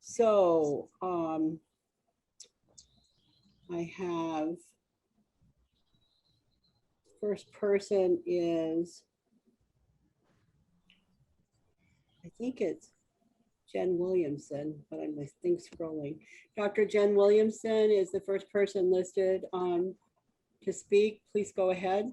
So I have first person is, I think it's Jen Williamson, but I'm I think scrolling. Dr. Jen Williamson is the first person listed to speak. Please go ahead.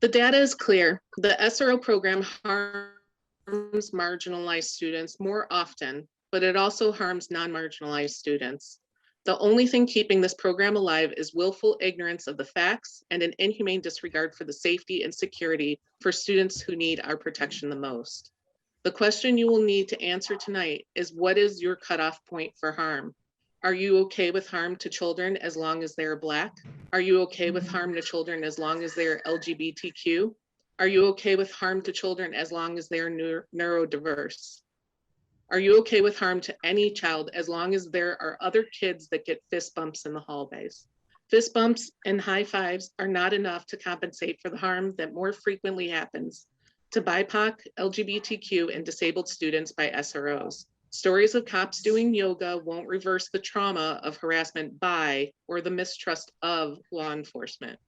The data is clear. The SRO program harms marginalized students more often, but it also harms non-marginalized students. The only thing keeping this program alive is willful ignorance of the facts and an inhumane disregard for the safety and security for students who need our protection the most. The question you will need to answer tonight is, what is your cutoff point for harm? Are you okay with harm to children as long as they're Black? Are you okay with harm to children as long as they're LGBTQ? Are you okay with harm to children as long as they're neurodiverse? Are you okay with harm to any child as long as there are other kids that get fist bumps in the hallways? Fist bumps and high fives are not enough to compensate for the harm that more frequently happens to BIPOC, LGBTQ, and disabled students by SROs. Stories of cops doing yoga won't reverse the trauma of harassment by or the mistrust of law enforcement.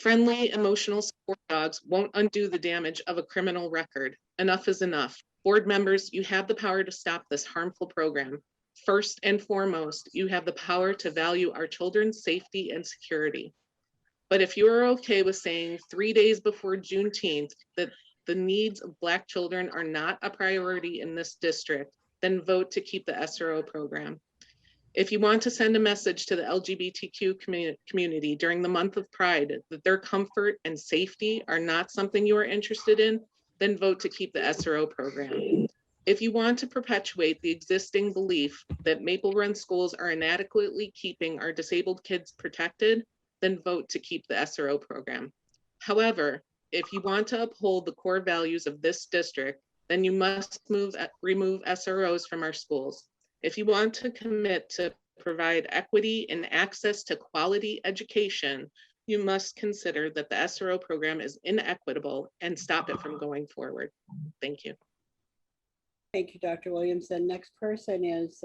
Friendly, emotional support dogs won't undo the damage of a criminal record. Enough is enough. Board members, you have the power to stop this harmful program. First and foremost, you have the power to value our children's safety and security. But if you are okay with saying 3 days before Juneteenth that the needs of Black children are not a priority in this district, then vote to keep the SRO program. If you want to send a message to the LGBTQ community during the month of Pride that their comfort and safety are not something you are interested in, then vote to keep the SRO program. If you want to perpetuate the existing belief that Maple Run schools are inadequately keeping our disabled kids protected, then vote to keep the SRO program. However, if you want to uphold the core values of this district, then you must remove SROs from our schools. If you want to commit to provide equity and access to quality education, you must consider that the SRO program is inequitable and stop it from going forward. Thank you. Thank you, Dr. Williamson. Next person is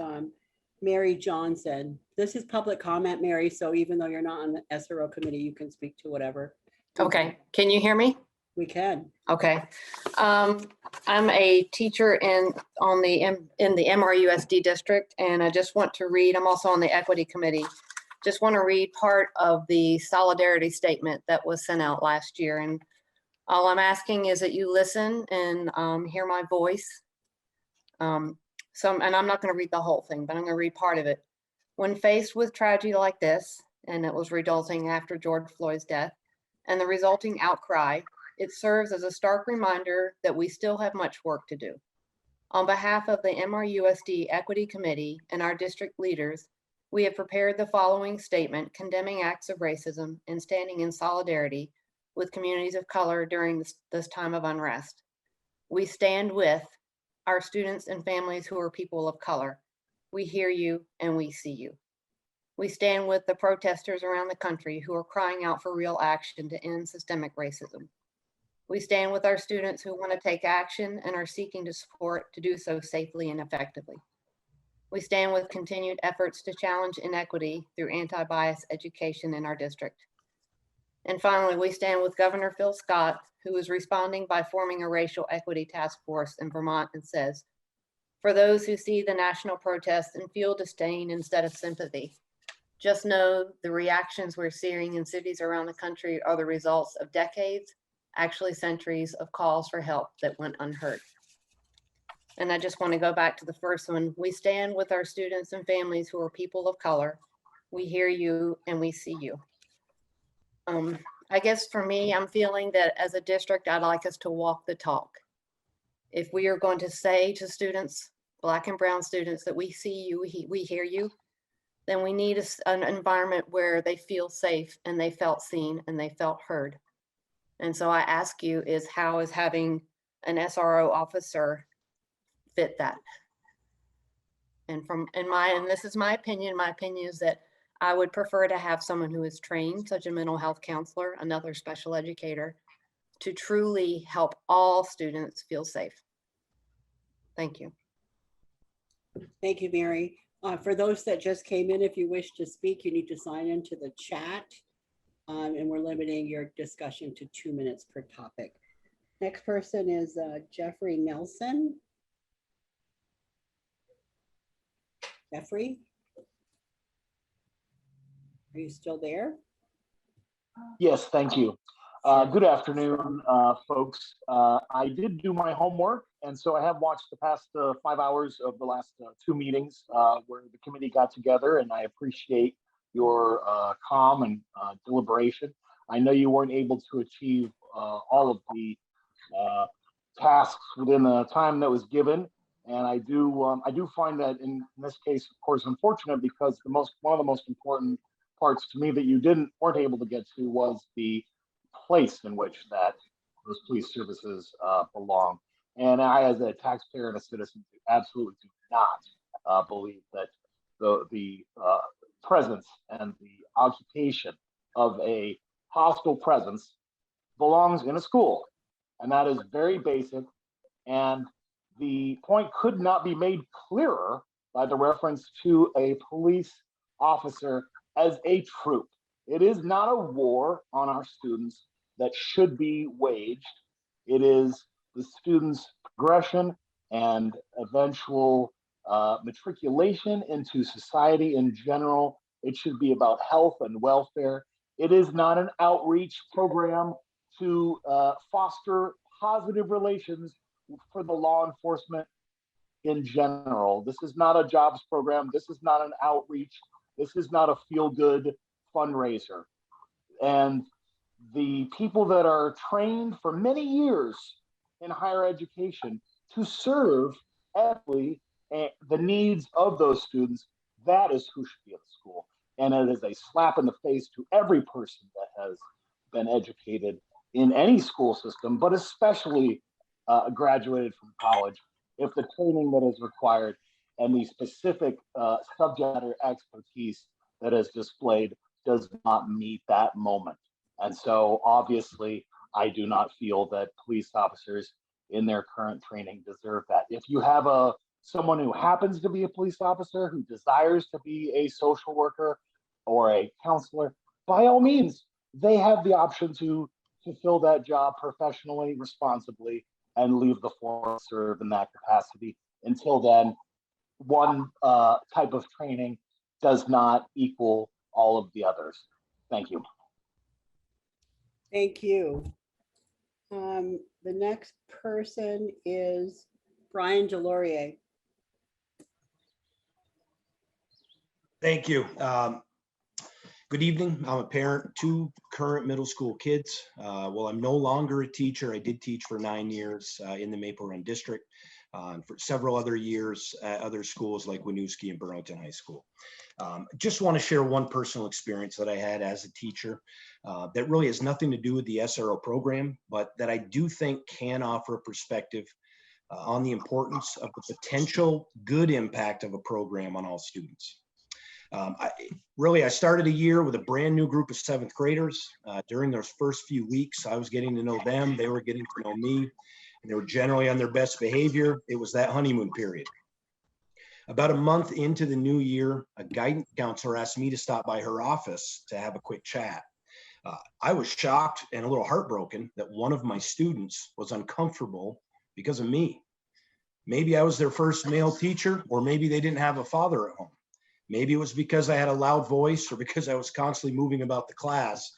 Mary Johnson. This is public comment, Mary, so even though you're not on the SRO committee, you can speak to whatever. Okay, can you hear me? We can. Okay. I'm a teacher in the MRUSD district, and I just want to read, I'm also on the equity committee. Just want to read part of the solidarity statement that was sent out last year. And all I'm asking is that you listen and hear my voice. And I'm not going to read the whole thing, but I'm going to read part of it. When faced with tragedy like this, and it was resulting after George Floyd's death, and the resulting outcry, it serves as a stark reminder that we still have much work to do. On behalf of the MRUSD Equity Committee and our district leaders, we have prepared the following statement condemning acts of racism and standing in solidarity with communities of color during this time of unrest. We stand with our students and families who are people of color. We hear you and we see you. We stand with the protesters around the country who are crying out for real action to end systemic racism. We stand with our students who want to take action and are seeking to support to do so safely and effectively. We stand with continued efforts to challenge inequity through anti-bias education in our district. And finally, we stand with Governor Phil Scott, who is responding by forming a racial equity task force in Vermont and says, for those who see the national protests and feel disdain instead of sympathy, just know the reactions we're seeing in cities around the country are the results of decades, actually centuries of calls for help that went unheard. And I just want to go back to the first one. We stand with our students and families who are people of color. We hear you and we see you. I guess for me, I'm feeling that as a district, I'd like us to walk the talk. If we are going to say to students, Black and brown students, that we see you, we hear you, then we need an environment where they feel safe and they felt seen and they felt heard. And so I ask you is how is having an SRO officer fit that? And this is my opinion is that I would prefer to have someone who is trained, such a mental health counselor, another special educator, to truly help all students feel safe. Thank you. Thank you, Mary. For those that just came in, if you wish to speak, you need to sign into the chat. And we're limiting your discussion to 2 minutes per topic. Next person is Jeffrey Nelson. Jeffrey? Are you still there? Yes, thank you. Good afternoon, folks. I did do my homework, and so I have watched the past 5 hours of the last 2 meetings where the committee got together, and I appreciate your calm and deliberation. I know you weren't able to achieve all of the tasks within the time that was given, and I do find that in this case, of course, unfortunate, because one of the most important parts to me that you weren't able to get to was the place in which those police services belong. And I, as a taxpayer and a citizen, absolutely do not believe that the presence and the occupation of a hostile presence belongs in a school. And that is very basic. And the point could not be made clearer by the reference to a police officer as a troop. It is not a war on our students that should be waged. It is the students' progression and eventual matriculation into society in general. It should be about health and welfare. It is not an outreach program to foster positive relations for the law enforcement in general. This is not a jobs program. This is not an outreach. This is not a feel-good fundraiser. And the people that are trained for many years in higher education to serve ethically the needs of those students, that is who should be at the school. And it is a slap in the face to every person that has been educated in any school system, but especially graduated from college, if the training that is required and the specific subject matter expertise that is displayed does not meet that moment. And so obviously, I do not feel that police officers in their current training deserve that. If you have someone who happens to be a police officer who desires to be a social worker or a counselor, by all means, they have the option to fulfill that job professionally, responsibly, and leave the force serve in that capacity. Until then, one type of training does not equal all of the others. Thank you. Thank you. The next person is Brian Delorier. Thank you. Good evening. I'm a parent, 2 current middle school kids. Well, I'm no longer a teacher. I did teach for 9 years in the Maple Run District, and for several other years at other schools like Winooski and Burlington High School. Just want to share one personal experience that I had as a teacher that really has nothing to do with the SRO program, but that I do think can offer a perspective on the importance of the potential good impact of a program on all students. I started a year with a brand new group of 7th graders. During those first few weeks, I was getting to know them. They were getting to know me, and they were generally on their best behavior. It was that honeymoon period. About a month into the new year, a guidance counselor asked me to stop by her office to have a quick chat. I was shocked and a little heartbroken that one of my students was uncomfortable because of me. Maybe I was their first male teacher, or maybe they didn't have a father at home. Maybe it was because I had a loud voice, or because I was constantly moving about the class.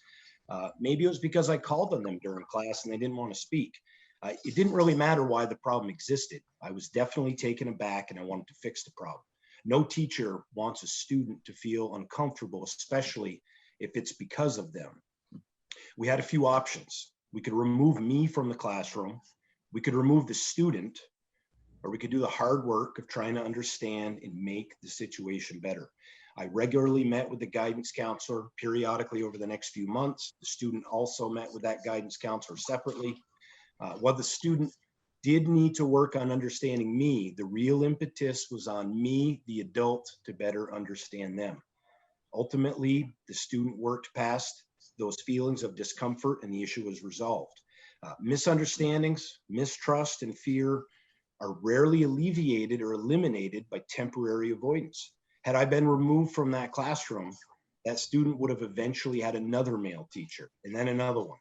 Maybe it was because I called on them during class and they didn't want to speak. It didn't really matter why the problem existed. I was definitely taken aback and I wanted to fix the problem. No teacher wants a student to feel uncomfortable, especially if it's because of them. We had a few options. We could remove me from the classroom. We could remove the student, or we could do the hard work of trying to understand and make the situation better. I regularly met with the guidance counselor periodically over the next few months. The student also met with that guidance counselor separately. While the student did need to work on understanding me, the real impetus was on me, the adult, to better understand them. Ultimately, the student worked past those feelings of discomfort and the issue was resolved. Misunderstandings, mistrust, and fear are rarely alleviated or eliminated by temporary avoidance. Had I been removed from that classroom, that student would have eventually had another male teacher and then another one.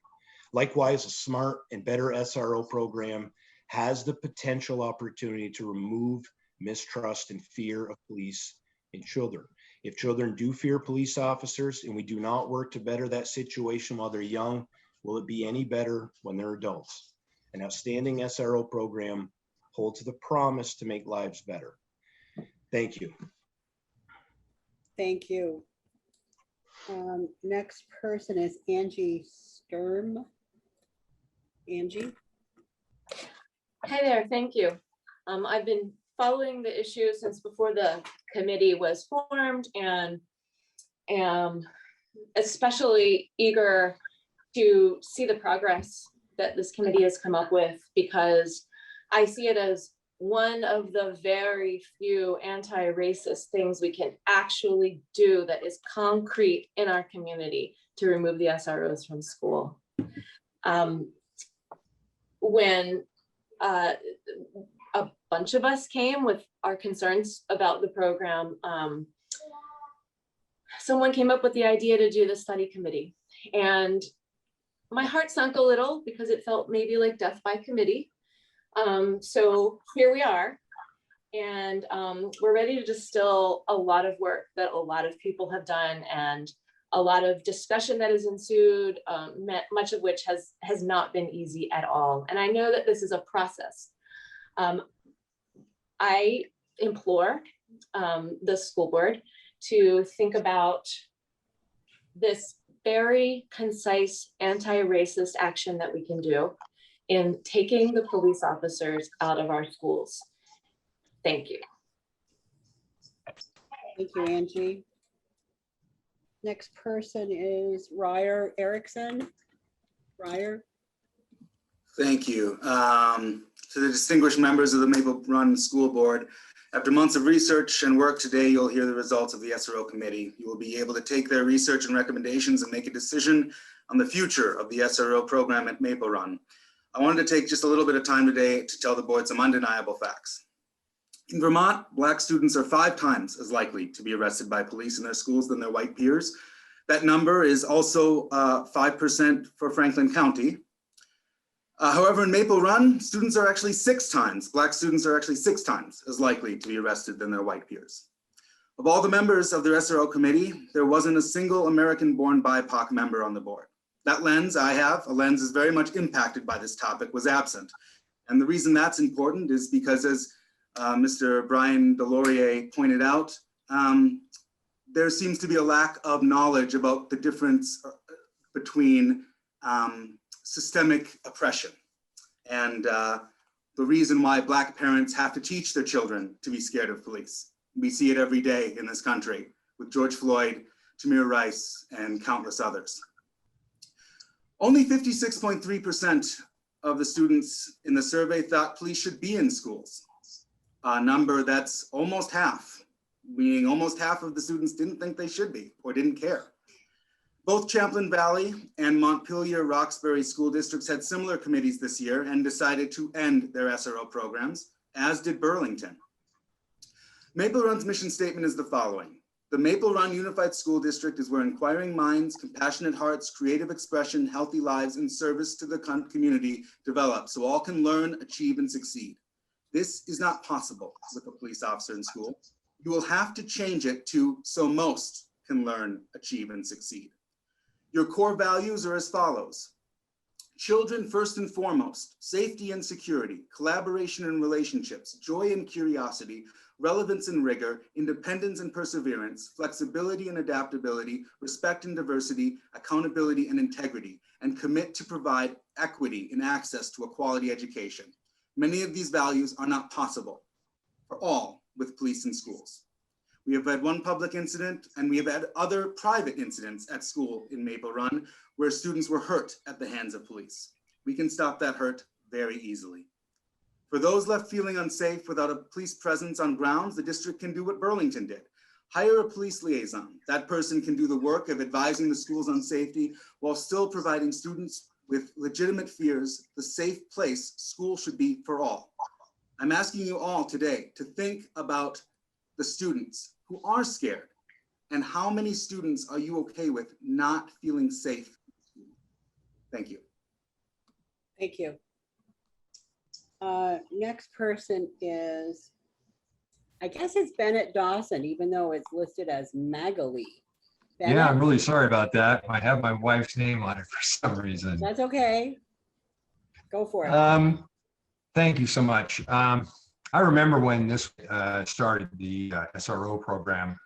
Likewise, a smart and better SRO program has the potential opportunity to remove mistrust and fear of police in children. If children do fear police officers and we do not work to better that situation while they're young, will it be any better when they're adults? An outstanding SRO program holds the promise to make lives better. Thank you. Thank you. Next person is Angie Sturm. Angie? Hi there, thank you. I've been following the issue since before the committee was formed and am especially eager to see the progress that this committee has come up with, because I see it as one of the very few anti-racist things we can actually do that is concrete in our community to remove the SROs from school. When a bunch of us came with our concerns about the program, someone came up with the idea to do the study committee, and my heart sunk a little because it felt maybe like death by committee. So here we are, and we're ready to distill a lot of work that a lot of people have done and a lot of discussion that has ensued, much of which has not been easy at all. And I know that this is a process. I implore the school board to think about this very concise anti-racist action that we can do in taking the police officers out of our schools. Thank you. Thank you, Angie. Next person is Ryer Erickson. Ryer? Thank you. To the distinguished members of the Maple Run School Board, after months of research and work today, you'll hear the results of the SRO committee. You will be able to take their research and recommendations and make a decision on the future of the SRO program at Maple Run. I wanted to take just a little bit of time today to tell the board some undeniable facts. In Vermont, Black students are 5 times as likely to be arrested by police in their schools than their white peers. That number is also 5% for Franklin County. However, in Maple Run, students are actually 6 times, Black students are actually 6 times as likely to be arrested than their white peers. Of all the members of the SRO committee, there wasn't a single American-born BIPOC member on the board. That lens I have, a lens is very much impacted by this topic, was absent. And the reason that's important is because, as Mr. Brian Delorier pointed out, there seems to be a lack of knowledge about the difference between systemic oppression and the reason why Black parents have to teach their children to be scared of police. We see it every day in this country with George Floyd, Tamir Rice, and countless others. Only 56.3% of the students in the survey thought police should be in schools, a number that's almost half, meaning almost half of the students didn't think they should be or didn't care. Both Champlain Valley and Montpelier-Roxbury school districts had similar committees this year and decided to end their SRO programs, as did Burlington. Maple Run's mission statement is the following. The Maple Run Unified School District is where inquiring minds, compassionate hearts, creative expression, healthy lives, and service to the community develop so all can learn, achieve, and succeed. This is not possible with a police officer in school. You will have to change it to so most can learn, achieve, and succeed. Your core values are as follows. Children first and foremost, safety and security, collaboration and relationships, joy and curiosity, relevance and rigor, independence and perseverance, flexibility and adaptability, respect and diversity, accountability and integrity, and commit to provide equity in access to a quality education. Many of these values are not possible for all with police in schools. We have had one public incident and we have had other private incidents at school in Maple Run where students were hurt at the hands of police. We can stop that hurt very easily. For those left feeling unsafe without a police presence on grounds, the district can do what Burlington did. Hire a police liaison. That person can do the work of advising the schools on safety while still providing students with legitimate fears the safe place school should be for all. I'm asking you all today to think about the students who are scared, and how many students are you okay with not feeling safe? Thank you. Thank you. Next person is, I guess it's Bennett Dawson, even though it's listed as Magali. Yeah, I'm Bennett? really sorry about that. I have my wife's name on it for some reason. That's okay. Go for it. Thank you so much. I remember when this started, the SRO program.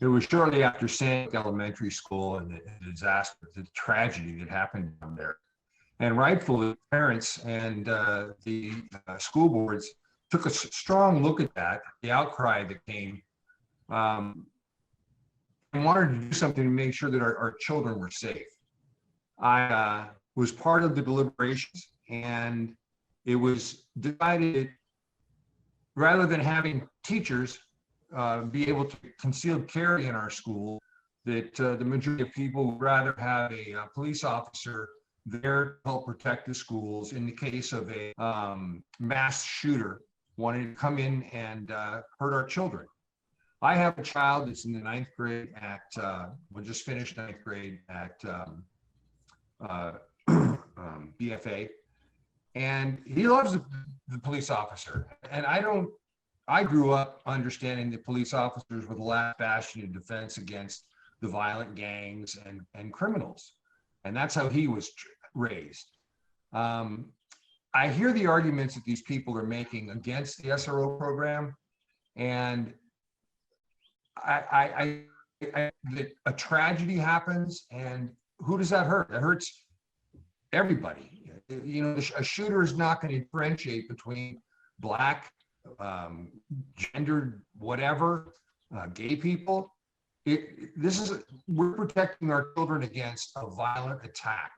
It was shortly after Sand Elementary School and the disaster, the tragedy that happened down there. And rightfully, parents and the school boards took a strong look at that, the outcry that came, and wanted to do something to make sure that our children were safe. I was part of the deliberations, and it was decided, rather than having teachers be able to concealed carry in our school, that the majority of people would rather have a police officer there to help protect the schools in the case of a mass shooter wanting to come in and hurt our children. I have a child that's in the 9th grade at, just finished 9th grade at BFA, and he loves the police officer. And I grew up understanding that police officers were the last bastion of defense against the violent gangs and criminals. And that's how he was raised. I hear the arguments that these people are making against the SRO program, and that a tragedy happens, and who does that hurt? That hurts everybody. You know, a shooter is not going to differentiate between black, gendered, whatever, gay people. We're protecting our children against a violent attack.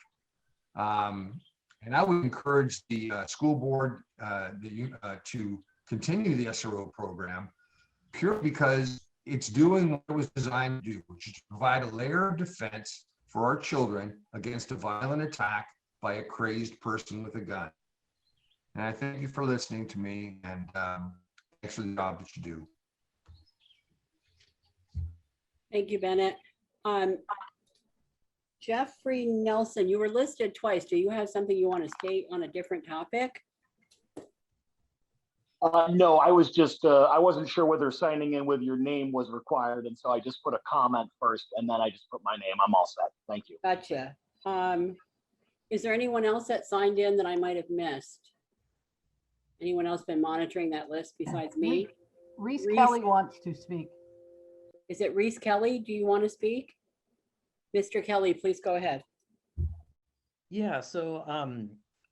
And I would encourage the school board to continue the SRO program, purely because it's doing what it was designed to do, which is to provide a layer of defense for our children against a violent attack by a crazed person with a gun. And I thank you for listening to me, and thanks for the job that you do. Thank you, Bennett. Jeffrey Nelson, you were listed twice. Do you have something you want to state on a different topic? No, I was just, I wasn't sure whether signing in with your name was required. And so I just put a comment first, and then I just put my name. I'm all set. Thank you. Gotcha. Is there anyone else that signed in that I might have missed? Anyone else been monitoring that list besides me? Reese Reese. Kelly wants to speak. Is it Reese Kelly? Do you want to speak? Mr. Kelly, please go ahead. Yeah, so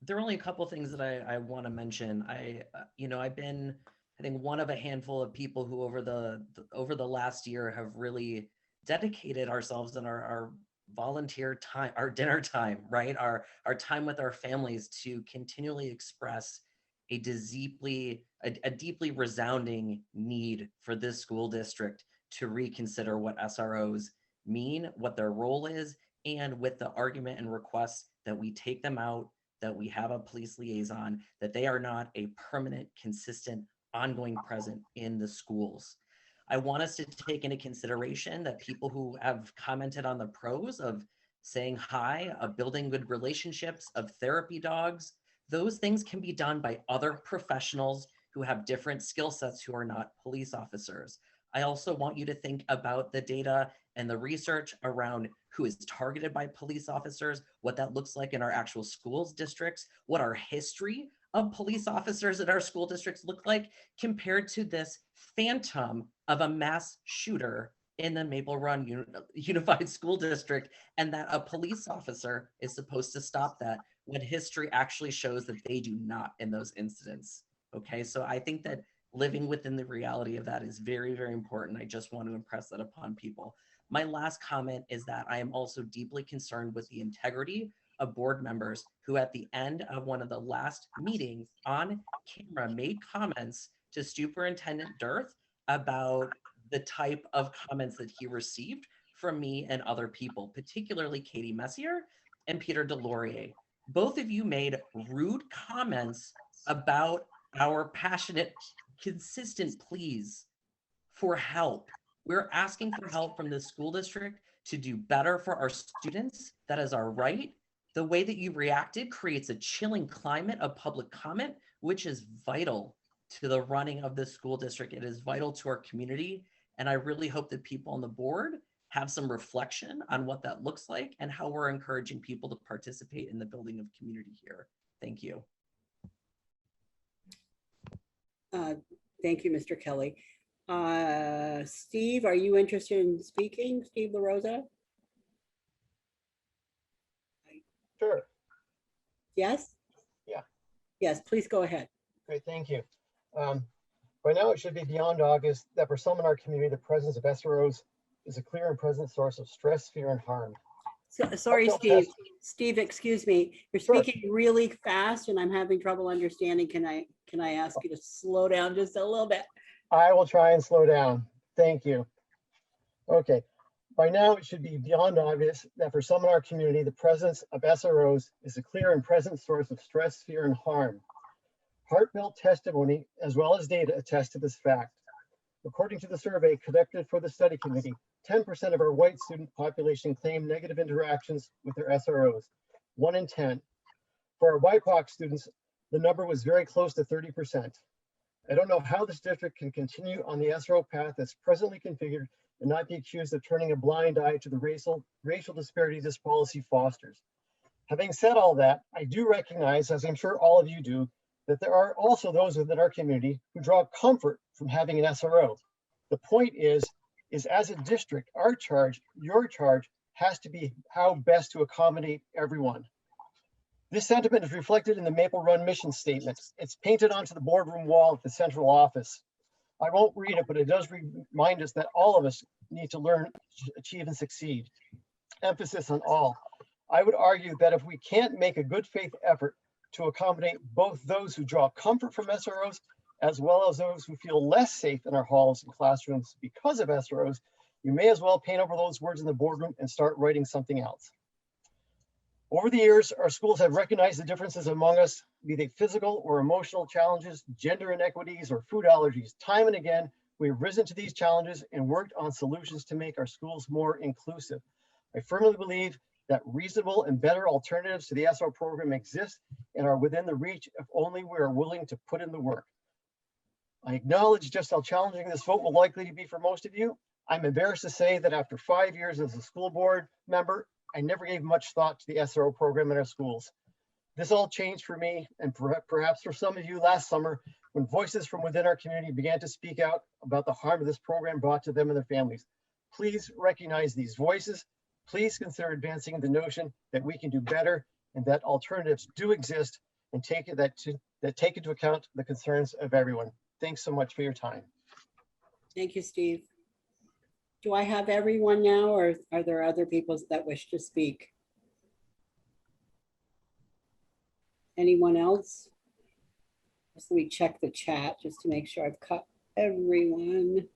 there are only a couple of things that I want to mention. I've been, I think, one of a handful of people who over the last year have really dedicated ourselves and our volunteer time, our dinner time, right? Our time with our families to continually express a deeply resounding need for this school district to reconsider what SROs mean, what their role is, and with the argument and requests that we take them out, that we have a police liaison, that they are not a permanent, consistent, ongoing presence in the schools. I want us to take into consideration that people who have commented on the pros of saying hi, of building good relationships, of therapy dogs, those things can be done by other professionals who have different skill sets who are not police officers. I also want you to think about the data and the research around who is targeted by police officers, what that looks like in our actual schools districts, what our history of police officers in our school districts look like compared to this phantom of a mass shooter in the Maple Run Unified School District, and that a police officer is supposed to stop that when history actually shows that they do not in those incidents. Okay, so I think that living within the reality of that is very, very important. I just want to impress that upon people. My last comment is that I am also deeply concerned with the integrity of board members who at the end of one of the last meetings on camera made comments to Superintendent Dearth about the type of comments that he received from me and other people, particularly Katie Messier and Peter Delorier. Both of you made rude comments about our passionate, consistent pleas for help. We're asking for help from the school district to do better for our students. That is our right. The way that you reacted creates a chilling climate of public comment, which is vital to the running of the school district. It is vital to our community. And I really hope that people on the board have some reflection on what that looks like and how we're encouraging people to participate in the building of community here. Thank you. Thank you, Mr. Kelly. Steve, are you interested in speaking? Steve LaRosa? Sure. Yes? Yeah. Yes, please go ahead. Great, thank you. By now, it should be beyond obvious that for some in our community, the presence of SROs is a clear and present source of stress, fear, and harm. So, sorry, Steve. Steve, excuse me. You're Sure. speaking really fast and I'm having trouble understanding. Can I ask you to slow down just a little bit? I will try and slow down. Thank you. Okay. By now, it should be beyond obvious that for some in our community, the presence of SROs is a clear and present source of stress, fear, and harm. Heartfelt testimony, as well as data, attest to this fact. According to the survey conducted for the study committee, 10% of our white student population claim negative interactions with their SROs, 1 in 10. For our BIPOC students, the number was very close to 30%. I don't know how this district can continue on the SRO path that's presently configured and not be accused of turning a blind eye to the racial disparity this policy fosters. Having said all that, I do recognize, as I'm sure all of you do, that there are also those within our community who draw comfort from having an SRO. The point is as a district, our charge, your charge, has to be how best to accommodate everyone. This sentiment is reflected in the Maple Run mission statement. It's painted onto the boardroom wall at the central office. I won't read it, but it does remind us that all of us need to learn, achieve, and succeed. Emphasis on all. I would argue that if we can't make a good faith effort to accommodate both those who draw comfort from SROs, as well as those who feel less safe in our halls and classrooms because of SROs, you may as well paint over those words in the boardroom and start writing something else. Over the years, our schools have recognized the differences among us, be they physical or emotional challenges, gender inequities, or food allergies. Time and again, we have risen to these challenges and worked on solutions to make our schools more inclusive. I firmly believe that reasonable and better alternatives to the SRO program exist and are within the reach if only we are willing to put in the work. I acknowledge just how challenging this vote will likely be for most of you. I'm embarrassed to say that after 5 years as a school board member, I never gave much thought to the SRO program in our schools. This all changed for me and perhaps for some of you last summer when voices from within our community began to speak out about the harm this program brought to them and their families. Please recognize these voices. Please consider advancing the notion that we can do better and that alternatives do exist and take into account the concerns of everyone. Thanks so much for your time. Thank you, Steve. Do I have everyone now, or are there other people that wish to speak? Anyone else? Just let me check the chat just to make sure I've cut everyone.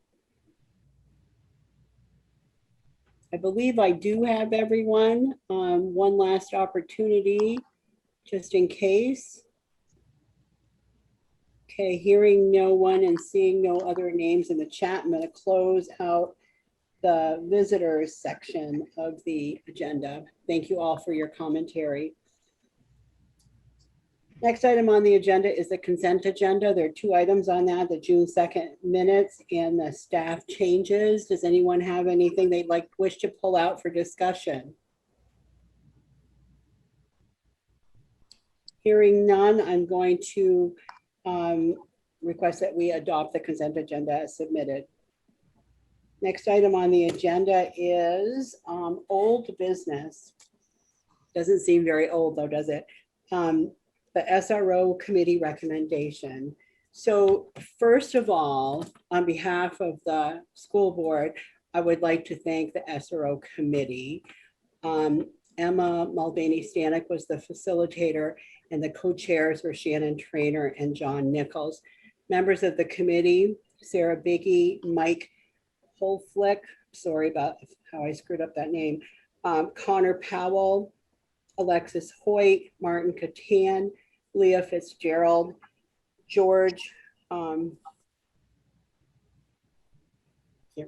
I believe I do have everyone. One last opportunity, just in case. Okay, hearing no one and seeing no other names in the chat, I'm going to close out the visitors section of the agenda. Thank you all for your commentary. Next item on the agenda is the consent agenda. There are 2 items on that, the June 2nd minutes and the staff changes. Does anyone have anything they'd wish to pull out for discussion? Hearing none, I'm going to request that we adopt the consent agenda as submitted. Next item on the agenda is old business. Doesn't seem very old though, does it? The SRO committee recommendation. So first of all, on behalf of the school board, I would like to thank the SRO committee. Emma Mulvaney-Stanek was the facilitator and the co-chairs were Shannon Trainer and John Nichols. Members of the committee, Sarah Biggie, Mike Holflick, sorry about how I screwed up that name, Connor Powell, Alexis Hoyt, Martin Catan, Leah Fitzgerald, George, can't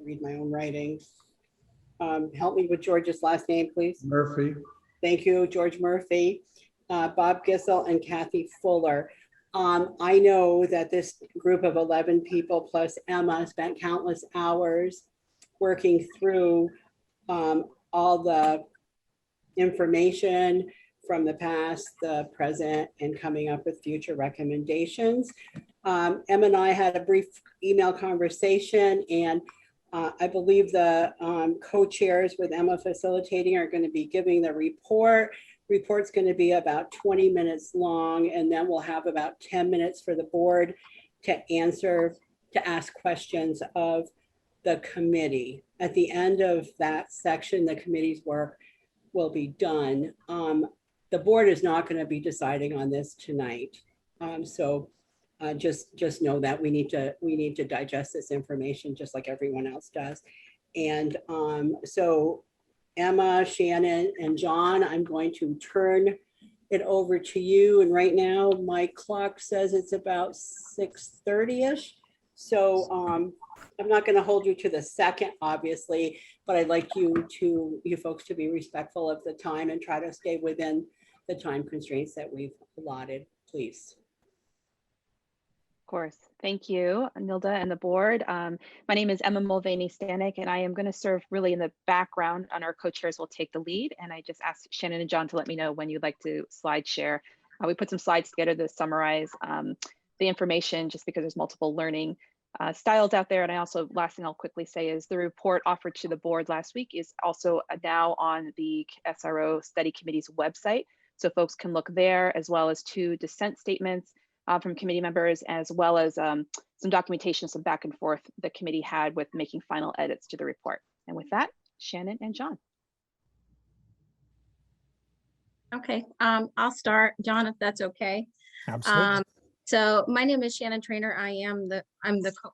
read my own writing. Help me with George's last name, please. Murphy. Thank you, George Murphy, Bob Gissel, and Kathy Fuller. I know that this group of 11 people plus Emma spent countless hours working through all the information from the past, the present, and coming up with future recommendations. Emma and I had a brief email conversation, and I believe the co-chairs with Emma facilitating are going to be giving the report. Report's going to be about 20 minutes long, and then we'll have about 10 minutes for the board to ask questions of the committee. At the end of that section, the committee's work will be done. The board is not going to be deciding on this tonight. Just know that we need to digest this information just like everyone else does. And so Emma, Shannon, and John, I'm going to turn it over to you. And right now my clock says it's about 6:30-ish. So I'm not going to hold you to the second, obviously, but I'd like you folks to be respectful of the time and try to stay within the time constraints that we've allotted, please. Of course. Thank you, Nilda and the board. My name is Emma Mulvaney-Stanek, and I am going to serve really in the background, and our co-chairs will take the lead. And I just asked Shannon and John to let me know when you'd like to slide share. We put some slides together to summarize the information just because there's multiple learning styles out there. And I also, last thing I'll quickly say is the report offered to the board last week is also now on the SRO Study Committee's website. So folks can look there, as well as 2 dissent statements from committee members, as well as some documentation, some back and forth the committee had with making final edits to the report. And with that, Shannon and John. Okay, I'll start, John, if that's okay. Absolutely. So my name is Shannon Trainer. I'm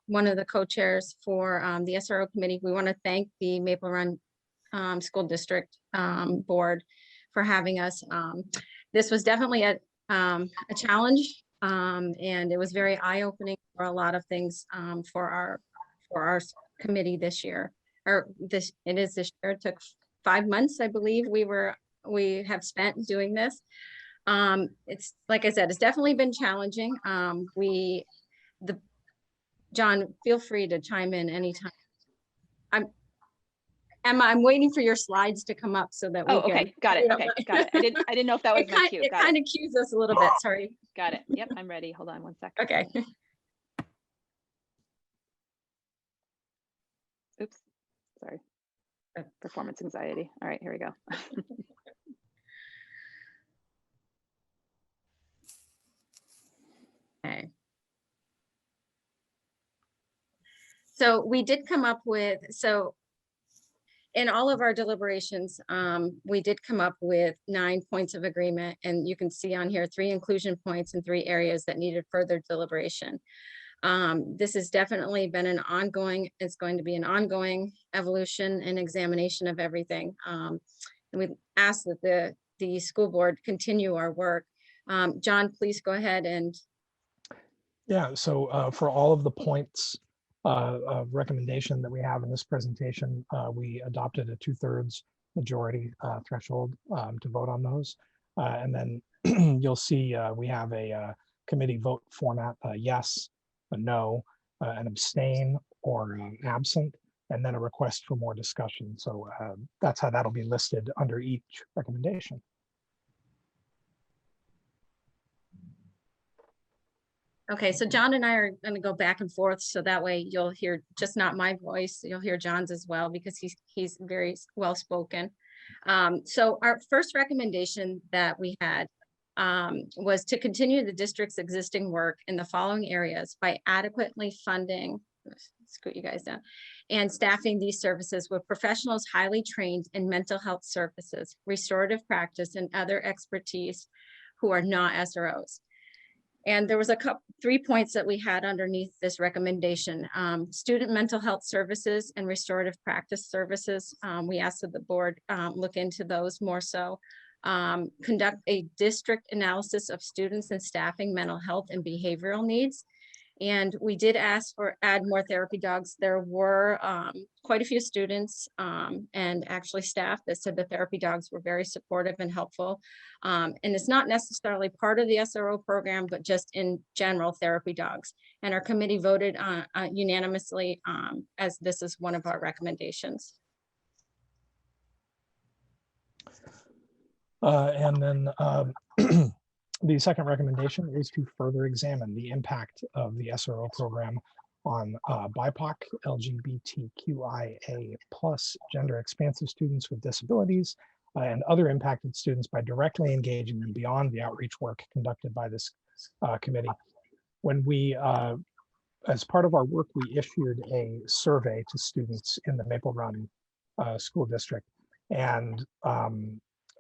one of the co-chairs for the SRO committee. We want to thank the Maple Run School District Board for having us. This was definitely a challenge, and it was very eye-opening for a lot of things for our committee this year. It took 5 months, I believe, we have spent doing this. It's like I said, it's definitely been challenging. John, feel free to chime in anytime. Emma, I'm waiting for your slides to come up so that we can. Okay, got it. Okay, got it. I didn't know if that was my cue. It kind of cues us a little bit. Sorry. Got it. Yep, I'm ready. Hold on one second. Okay. Oops, sorry. Performance anxiety. All right, here we go. Okay. So we did come up with, in all of our deliberations, we did come up with 9 points of agreement, and you can see on here 3 inclusion points and 3 areas that needed further deliberation. This has definitely been it's going to be an ongoing evolution and examination of everything. And we ask that the school board continue our work. John, please go ahead and. Yeah, so for all of the points of recommendation that we have in this presentation, we adopted a 2/3 majority threshold to vote on those. And then you'll see we have a committee vote format, a yes, a no, an abstain, or absent, and then a request for more discussion. So that's how that'll be listed under each recommendation. Okay, so John and I are going to go back and forth, so that way you'll hear just not my voice, you'll hear John's as well, because he's very well spoken. So our first recommendation that we had was to continue the district's existing work in the following areas by adequately funding, scoot you guys down, and staffing these services with professionals highly trained in mental health services, restorative practice, and other expertise who are not SROs. And there was 3 points that we had underneath this recommendation. Student mental health services and restorative practice services. We asked that the board look into those more so. conduct a district analysis of students and staffing mental health and behavioral needs. And we did ask for add more therapy dogs. There were quite a few students and actually staff that said the therapy dogs were very supportive and helpful. And it's not necessarily part of the SRO program, but just in general therapy dogs. And our committee voted unanimously as this is one of our recommendations. And then the second recommendation is to further examine the impact of the SRO program on BIPOC, LGBTQIA+, gender expansive students with disabilities, and other impacted students by directly engaging them beyond the outreach work conducted by this committee. When we, as part of our work, we issued a survey to students in the Maple Run School District. And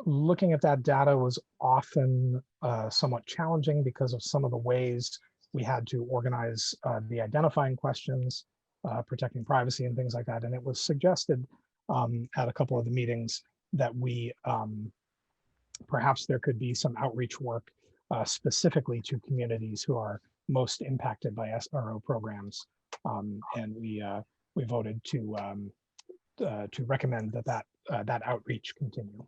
looking at that data was often somewhat challenging because of some of the ways we had to organize the identifying questions, protecting privacy and things like that. And it was suggested at a couple of the meetings that we perhaps there could be some outreach work specifically to communities who are most impacted by SRO programs. And we voted to recommend that that outreach continue.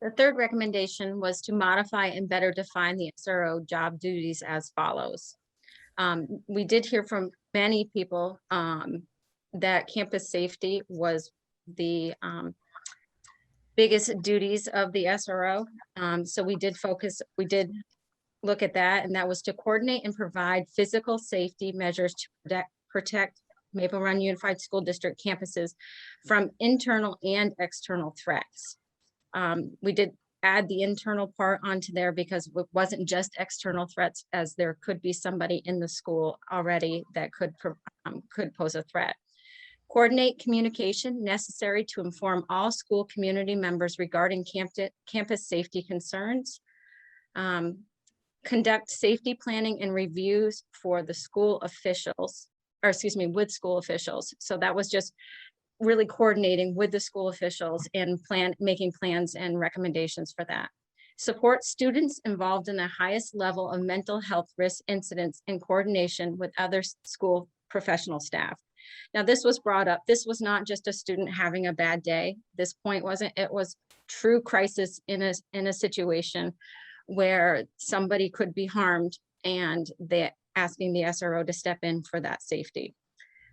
The third recommendation was to modify and better define the SRO job duties as follows. We did hear from many people that campus safety was the biggest duties of the SRO. So we did look at that, and that was to coordinate and provide physical safety measures to protect Maple Run Unified School District campuses from internal and external threats. We did add the internal part onto there because it wasn't just external threats, as there could be somebody in the school already that could pose a threat. Coordinate communication necessary to inform all school community members regarding campus safety concerns. Conduct safety planning and reviews for the school officials, or excuse me, with school officials. So that was just really coordinating with the school officials and making plans and recommendations for that. Support students involved in the highest level of mental health risk incidents in coordination with other school professional staff. Now, this was brought up. This was not just a student having a bad day. This point wasn't, it was true crisis in a situation where somebody could be harmed, and they're asking the SRO to step in for that safety.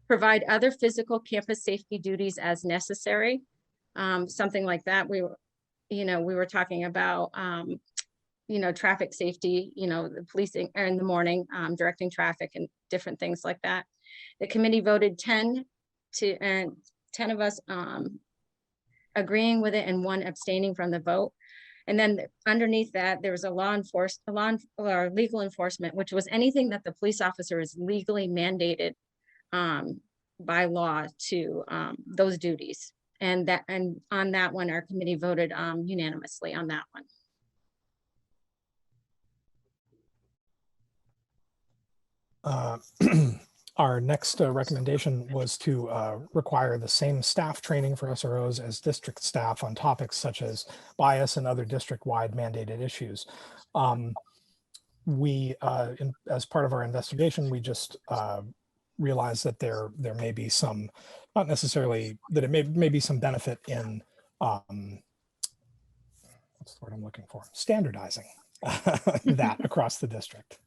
Provide other physical campus safety duties as necessary. Something like that. We were talking about, traffic safety, the policing in the morning, directing traffic and different things like that. The committee voted 10 of us agreeing with it and 1 abstaining from the vote. And then underneath that, there was a legal enforcement, which was anything that the police officer is legally mandated by law to those duties. And on that one, our committee voted unanimously on that one. Our next recommendation was to require the same staff training for SROs as district staff on topics such as bias and other district-wide mandated issues. As part of our investigation, we just realized that there may be some, not necessarily that it may be some benefit in what's the word I'm looking for? Standardizing that across the district.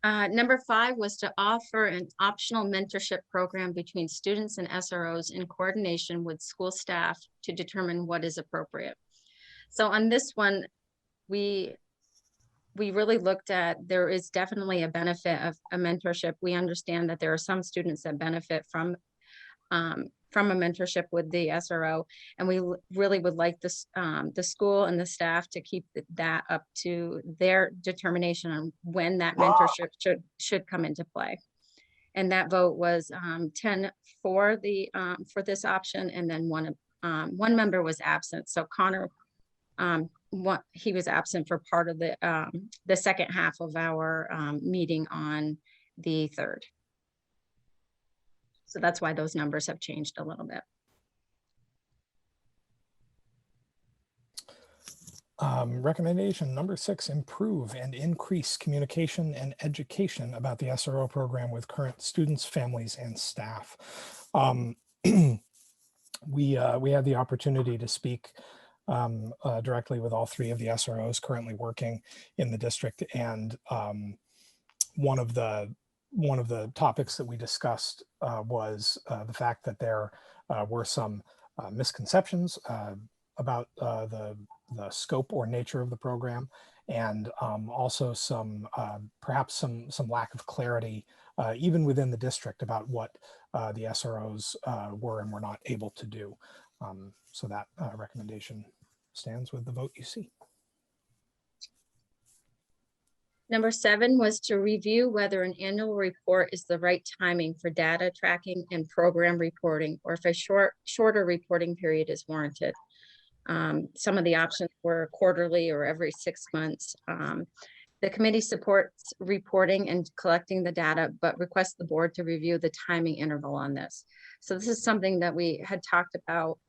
Number 5 was to offer an optional mentorship program between students and SROs in coordination with school staff to determine what is appropriate. So on this one, we really looked at, there is definitely a benefit of a mentorship. We understand that there are some students that benefit from a mentorship with the SRO, and we really would like this, the school and the staff to keep that up to their determination on when that mentorship should come into play. And that vote was 10 for this option, and then one member was absent. So Connor, he was absent for part of the second half of our meeting on the 3rd. So that's why those numbers have changed a little bit. Recommendation number 6, improve and increase communication and education about the SRO program with current students, families, and staff. We had the opportunity to speak directly with all 3 of the SROs currently working in the district, and one of the topics that we discussed was the fact that there were some misconceptions about the scope or nature of the program, and also some perhaps some lack of clarity even within the district about what the SROs were and were not able to do. So that recommendation stands with the vote you see. Number 7 was to review whether an annual report is the right timing for data tracking and program reporting, or if a shorter reporting period is warranted. Some of the options were quarterly or every 6 months. The committee supports reporting and collecting the data, but requests the board to review the timing interval on this. So this is something that we had talked about,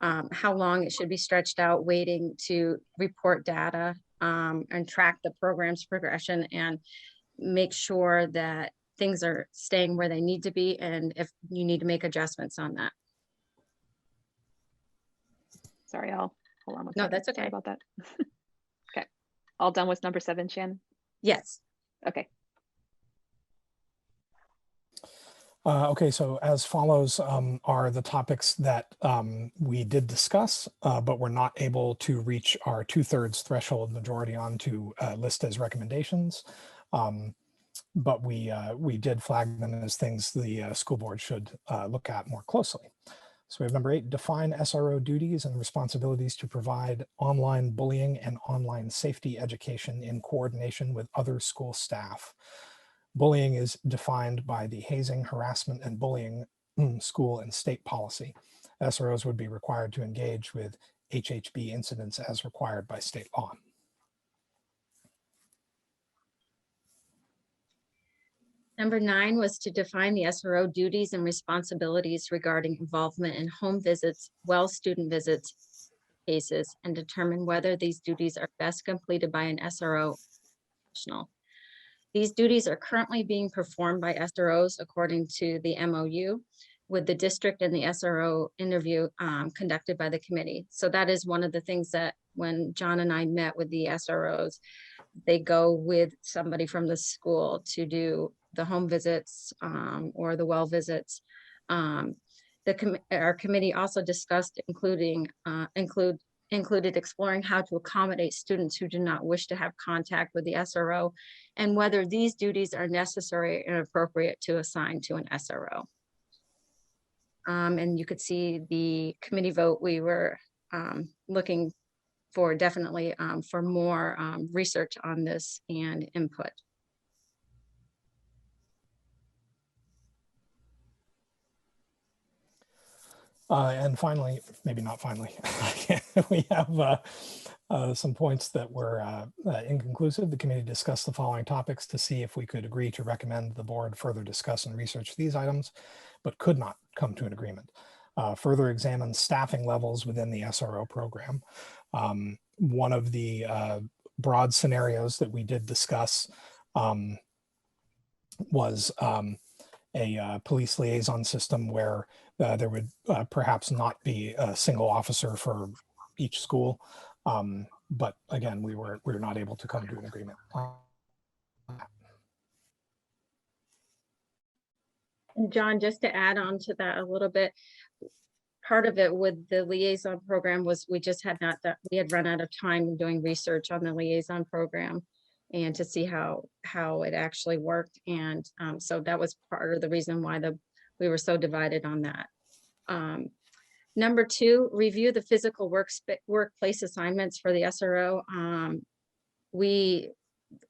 how long it should be stretched out, waiting to report data and track the program's progression and make sure that things are staying where they need to be, and if you need to make adjustments on that. Sorry, I'll hold on one No, second. that's okay. Sorry about that. Okay, all done with number 7, Shannon? Yes. Okay. Okay, so as follows are the topics that we did discuss, but were not able to reach our 2/3 threshold majority on to list as recommendations. But we did flag them as things the school board should look at more closely. So we have number 8, define SRO duties and responsibilities to provide online bullying and online safety education in coordination with other school staff. Bullying is defined by the hazing, harassment, and bullying school and state policy. SROs would be required to engage with HHB incidents as required by state law. Number 9 was to define the SRO duties and responsibilities regarding involvement in home visits, student visits cases, and determine whether these duties are best completed by an SRO professional. These duties are currently being performed by SROs according to the MOU with the district and the SRO interview conducted by the committee. So that is one of the things that when John and I met with the SROs, they go with somebody from the school to do the home visits or the well visits. Our committee also discussed included exploring how to accommodate students who do not wish to have contact with the SRO and whether these duties are necessary and appropriate to assign to an SRO. And you could see the committee vote, we were looking for definitely for more research on this and input. And finally, maybe not finally, we have some points that were inconclusive. The committee discussed the following topics to see if we could agree to recommend the board further discuss and research these items, but could not come to an agreement. Further examine staffing levels within the SRO program. One of the broad scenarios that we did discuss was a police liaison system where there would perhaps not be a single officer for each school. But again, we were not able to come to an agreement. And John, just to add on to that a little bit, part of it with the liaison program was we just had we had run out of time doing research on the liaison program and to see how it actually worked. And so that was part of the reason why we were so divided on that. Number 2, review the physical workplace assignments for the SRO.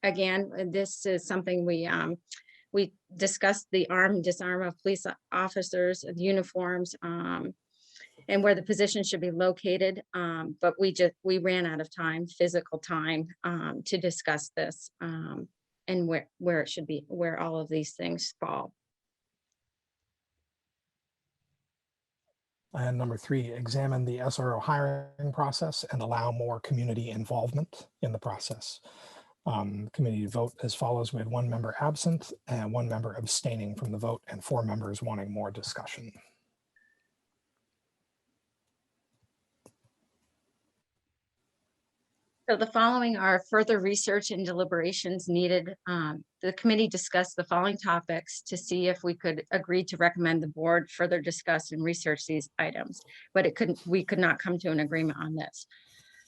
Again, this is something we discussed the arm and disarm of police officers, uniforms, and where the position should be located. But we ran out of time, physical time, to discuss this and where it should be, where all of these things fall. And number 3, examine the SRO hiring process and allow more community involvement in the process. Committee vote as follows. We had 1 member absent and 1 member abstaining from the vote and 4 members wanting more discussion. So the following are further research and deliberations needed. The committee discussed the following topics to see if we could agree to recommend the board further discuss and research these items, but we could not come to an agreement on this.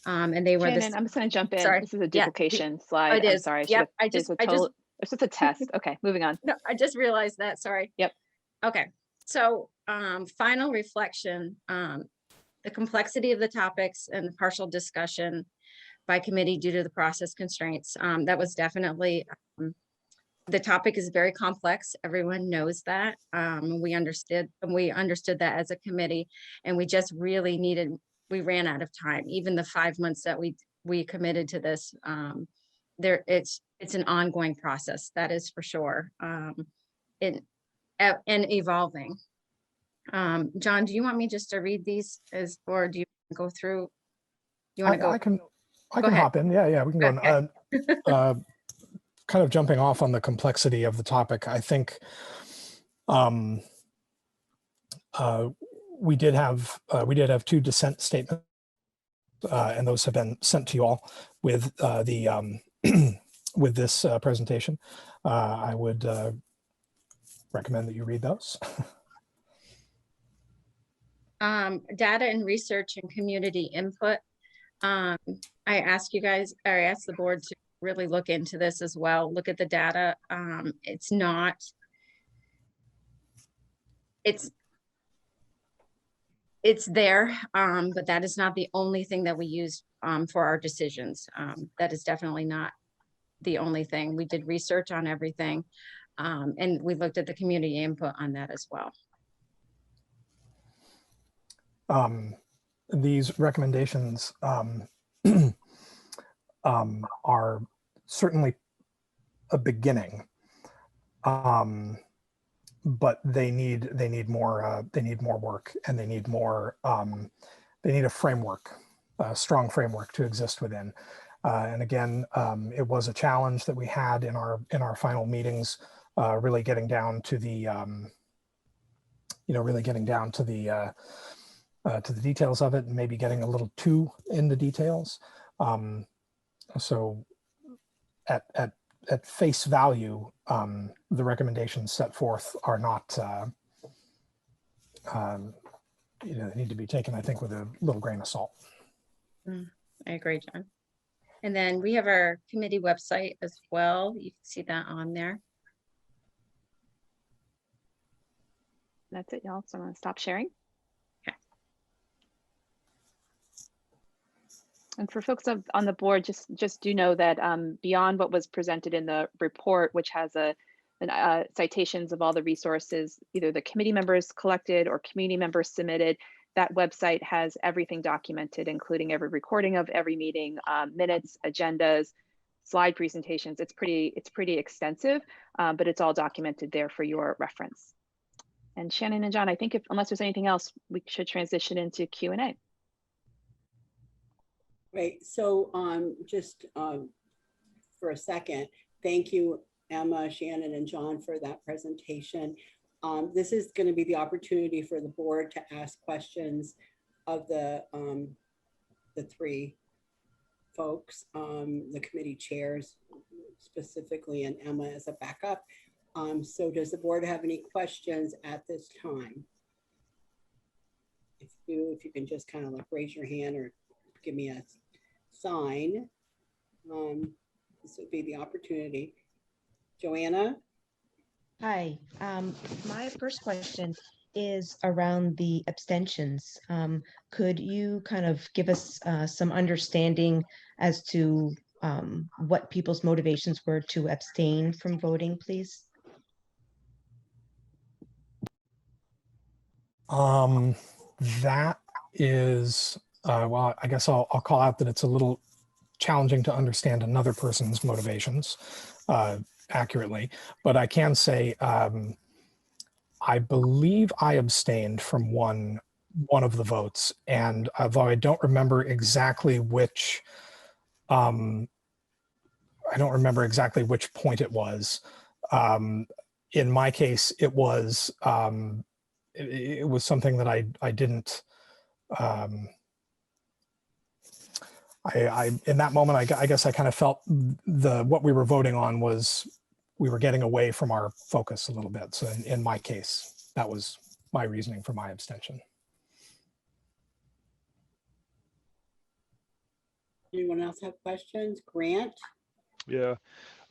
And they were Shannon, I'm just going to jump in. Sorry. This is a Yeah, duplication slide. it I'm is. sorry. Yep. It's just a test. Okay, moving on. No, I just realized that. Sorry. Yep. Okay. So final reflection, the complexity of the topics and the partial discussion by committee due to the process constraints. That was definitely, the topic is very complex. Everyone knows that. We understood that as a committee, and we just really we ran out of time. Even the 5 months that we committed to this, it's an ongoing process, that is for sure. And evolving. John, do you want me just to read these or do you go through? You want to go? I can hop in. Yeah, we can go Okay. on. Kind of jumping off on the complexity of the topic, I think we did have 2 dissent statements, and those have been sent to you all with with this presentation. I would recommend that you read those. Data and research and community input. I ask the board to really look into this as well. Look at the data. It's there, but that is not the only thing that we use for our decisions. That is definitely not the only thing. We did research on everything, and we looked at the community input on that as well. These recommendations are certainly a beginning, but they need more work, and they need a framework, a strong framework to exist within. And again, it was a challenge that we had in our final meetings, really getting down to the to the details of it, and maybe getting a little too in the details. So at face value, the recommendations set forth are not, they need to be taken, I think, with a little grain of salt. I agree, John. And then we have our committee website as well. You can see that on there. That's it, y'all. So I'm going to stop sharing. And for folks on the board, just do know that beyond what was presented in the report, which has citations of all the resources, either the committee members collected or community members submitted, that website has everything documented, including every recording of every meeting, minutes, agendas, slide presentations. It's pretty extensive, but it's all documented there for your reference. And Shannon and John, I think unless there's anything else, we should transition into Q&A. Right. So just for a second, thank you, Emma, Shannon, and John for that presentation. This is going to be the opportunity for the board to ask questions of the 3 folks, the committee chairs specifically, and Emma as a backup. So does the board have any questions at this time? If you can just kind of like raise your hand or give me a sign. This would be the opportunity. Joanna? Hi, my first question is around the abstentions. Could you kind of give us some understanding as to what people's motivations were to abstain from voting, please? That is, well, I guess I'll call out that it's a little challenging to understand another person's motivations accurately, but I can say I believe I abstained from one one of the votes. And although I don't remember exactly which, I don't remember exactly which point it was. In my case, it was something that I didn't. I in that moment, I guess I kind of felt what we were voting on was we were getting away from our focus a little bit. So in my case, that was my reasoning for my abstention. Anyone else have questions? Grant? Yeah.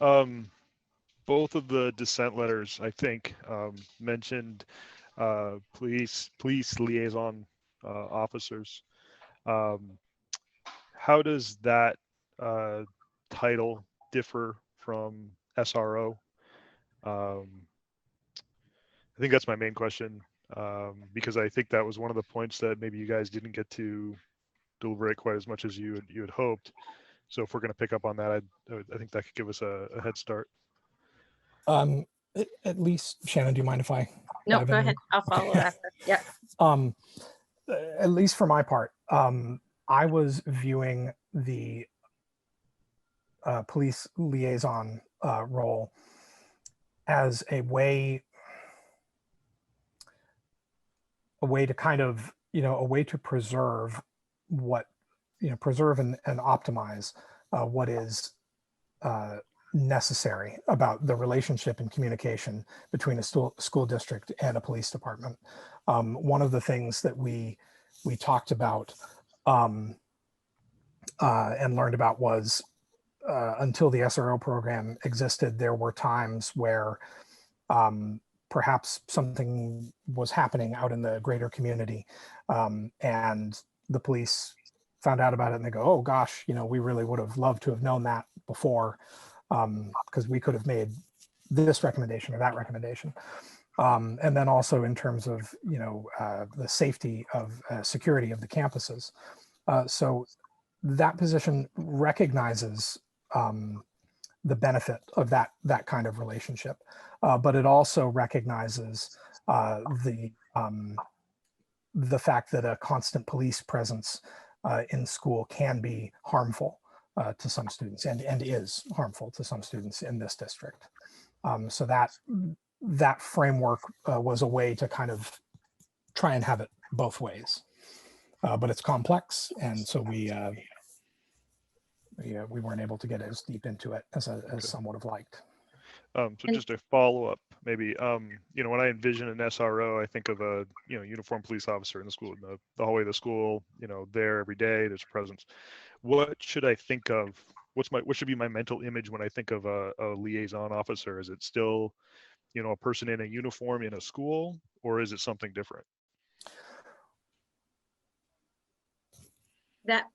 Both of the dissent letters, I think, mentioned police liaison officers. How does that title differ from SRO? I think that's my main question, because I think that was one of the points that maybe you guys didn't get to deliberate quite as much as you had hoped. So if we're going to pick up on that, I think that could give us a head start. At least, Shannon, do you mind if I? No, go ahead. I'll follow after. Yeah. At least for my part, I was viewing the police liaison role as a way to kind of, a way to preserve preserve and optimize what is necessary about the relationship and communication between a school district and a police department. One of the things that we talked about and learned about was until the SRO program existed, there were times where perhaps something was happening out in the greater community, and the police found out about it and they go, oh gosh, we really would have loved to have known that before, because we could have made this recommendation or that recommendation. And then also in terms of, the safety of security of the campuses. So that position recognizes the benefit of that kind of relationship, but it also recognizes the fact that a constant police presence in school can be harmful to some students and is harmful to some students in this district. So that framework was a way to kind of try and have it both ways, but it's complex, and so we weren't able to get as deep into it as some would have liked. So just a follow up, maybe, when I envision an SRO, I think of a, uniformed police officer in the school, in the hallway of the school, there every day, there's a presence. What should I think of? What should be my mental image when I think of a liaison officer? Is it still, a person in a uniform in a school, or is it something different?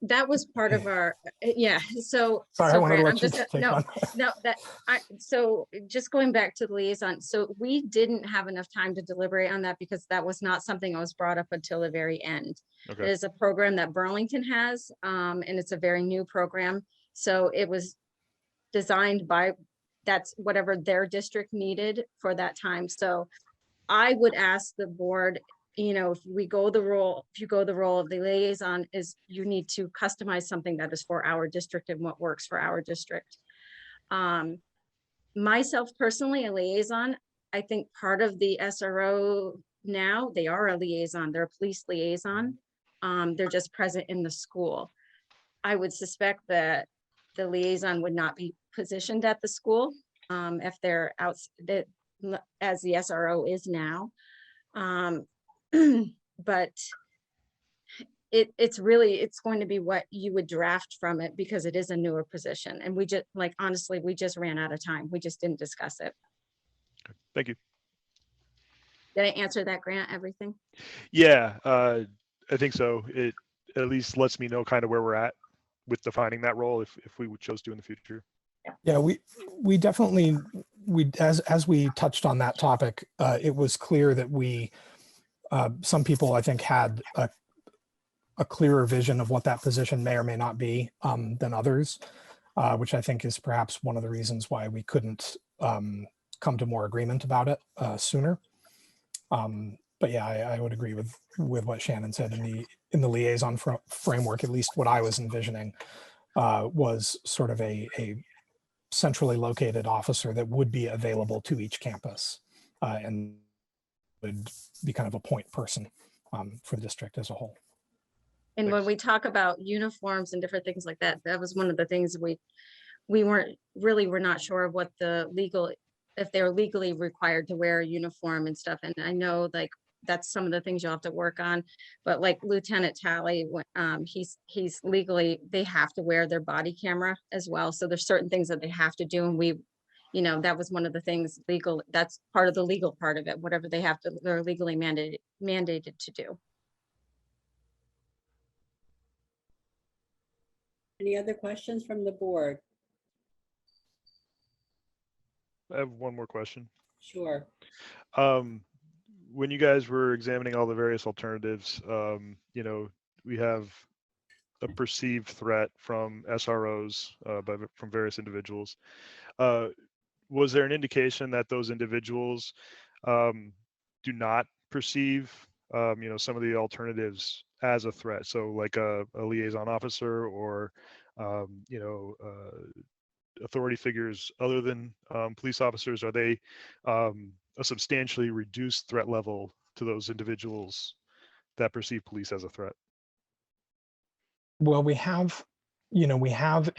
That was part of our, yeah. So, sorry, I wanted to Grant, let you take on. So just going back to the liaison. So we didn't have enough time to deliberate on that because that was not something that was brought up until the very end. Okay. It is a program that Burlington has, and it's a very new program. So it was designed by, that's whatever their district needed for that time. So I would ask the board, if you go the role of the liaison, is you need to customize something that is for our district and what works for our district. Myself personally, a liaison, I think part of the SRO now, they are a liaison, they're a police liaison. They're just present in the school. I would suspect that the liaison would not be positioned at the school if they're out, as the SRO is now. But it's going to be what you would draft from it, because it is a newer position, and we just, honestly, we just ran out of time. We just didn't discuss it. Okay. Thank you. Did I answer that, Grant? Everything? Yeah, I think so. It at least lets me know kind of where we're at with defining that role if we chose to in the future. Yeah, we definitely, as we touched on that topic, it was clear that some people, I think, had a clearer vision of what that position may or may not be than others, which I think is perhaps one of the reasons why we couldn't come to more agreement about it sooner. but yeah, I would agree with what Shannon said in the liaison framework. At least what I was envisioning was sort of a centrally located officer that would be available to each campus and would be kind of a point person for the district as a whole. And when we talk about uniforms and different things like that, that was one of the things we were not sure of what the legal, if they're legally required to wear a uniform and stuff. And I know like that's some of the things you'll have to work on. But like Lieutenant Talley, he's legally, they have to wear their body camera as well. So there's certain things that they have to do. And we, you know, that was one of the things legal, that's part of the legal part of it, whatever they have to, they're legally mandated to do. Any other questions from the board? I have one more question. Sure. When you guys were examining all the various alternatives, you know, we have a perceived threat from SROs from various individuals. Was there an indication that those individuals do not perceive, you know, some of the alternatives as a threat? So like a liaison officer or, you know, authority figures other than police officers, are they a substantially reduced threat level to those individuals that perceive police as a threat? Well, we have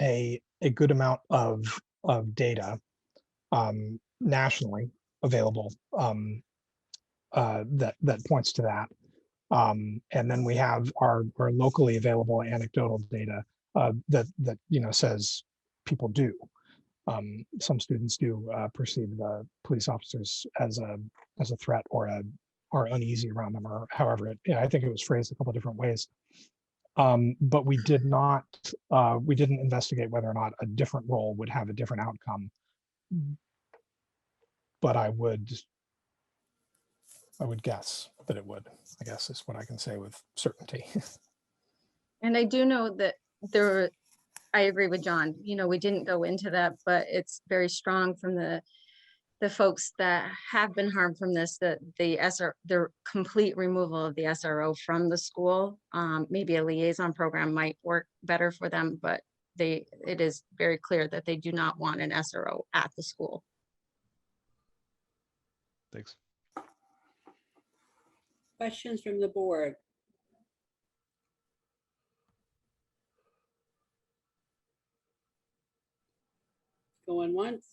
a good amount of data nationally available that points to that. And then we have our locally available anecdotal data that you know says people do. Some students do perceive the police officers as a threat or uneasy around them, or however it. I think it was phrased a couple of different ways. But we didn't investigate whether or not a different role would have a different outcome. But I would guess that it would, I guess is what I can say with certainty. And I do know that I agree with John, you know, we didn't go into that, but it's very strong from the folks that have been harmed from this, that the complete removal of the SRO from the school, maybe a liaison program might work better for them, but it is very clear that they do not want an SRO at the school. Thanks. Questions from the board? Going once?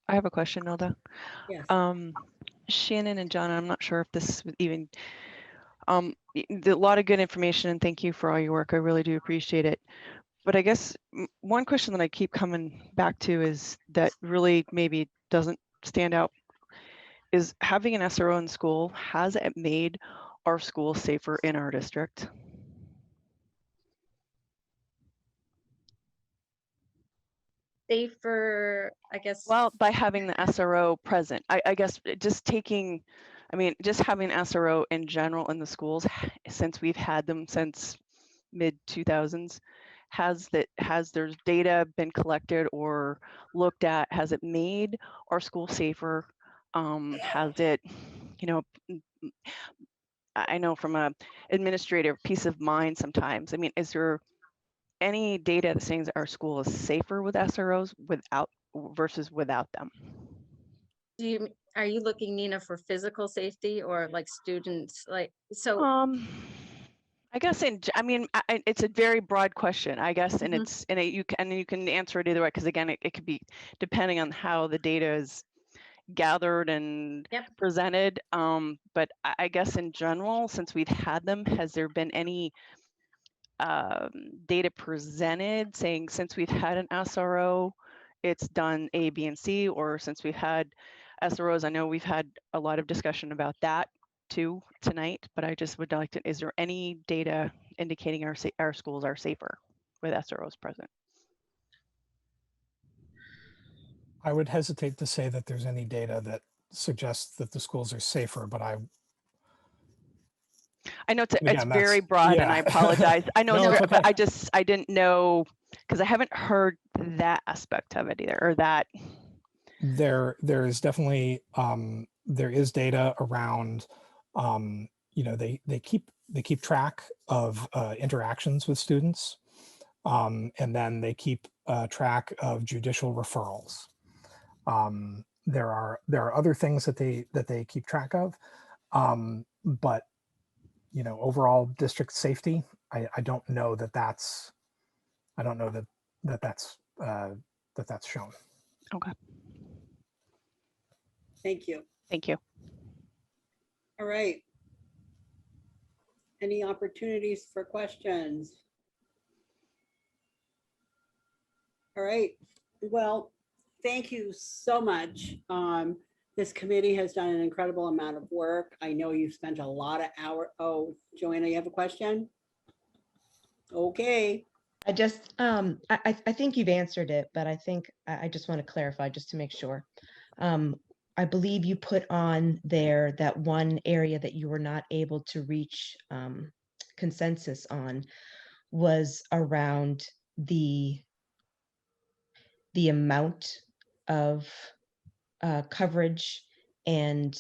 I have a question, Nilda. Yes. Shannon and John, I'm not sure if this was even, a lot of good information, and thank you for all your work. I really do appreciate it. But I guess one question that I keep coming back to is that really maybe doesn't stand out is having an SRO in school, has it made our school safer in our district? Safer, I guess. Well, by having the SRO present, I guess just having SRO in general in the schools, since we've had them since mid 2000s, has their data been collected or looked at? Has it made our school safer? Has it, you know, I know from a administrative peace of mind sometimes. I mean, is there any data that saying that our school is safer with SROs versus without them? Are you looking, Nina, for physical safety or like students, like, so? I guess it's a very broad question, I guess, and you can answer it either way, because again, it could be depending on how the data is gathered and presented. But I guess in general, since we've had them, has there been any data presented saying since we've had an SRO, it's done A, B, and C, or since we've had SROs, I know we've had a lot of discussion about that too tonight, but I just would like to, is there any data indicating our schools are safer with SROs present? I would hesitate to say that there's any data that suggests that the schools are safer, but I know it's very broad, and I apologize. I know, no, but I didn't know, because I haven't heard that aspect of it either, or that. There is definitely there is data around, they keep track of interactions with students, and then they keep track of judicial referrals. There are other things that they keep track of, but overall district safety, I don't know that that's that's shown. Okay. Thank you. Thank you. All right. Any opportunities for questions? All right. Well, thank you so much. This committee has done an incredible amount of work. I know you've spent a lot of hours. Oh, Joanna, you have a question? Okay. I just, I think you've answered it, but I think I just want to clarify just to make sure. I believe you put on there that one area that you were not able to reach consensus on was around the amount of coverage and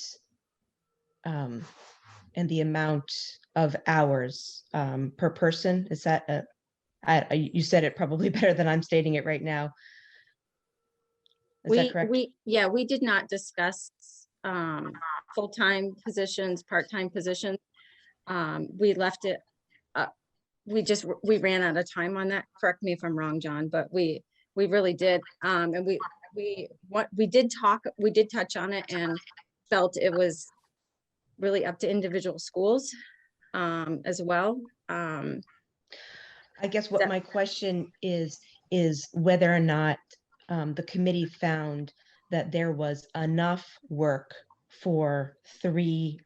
the amount of hours per person. Is that you said it probably better than I'm stating it right now. Is that correct? We did not discuss full-time positions, part-time positions. We left it, we ran out of time on that. Correct me if I'm wrong, John, but we really did. And we did touch on it and felt it was really up to individual schools as well. I guess what my question is whether or not the committee found that there was enough work for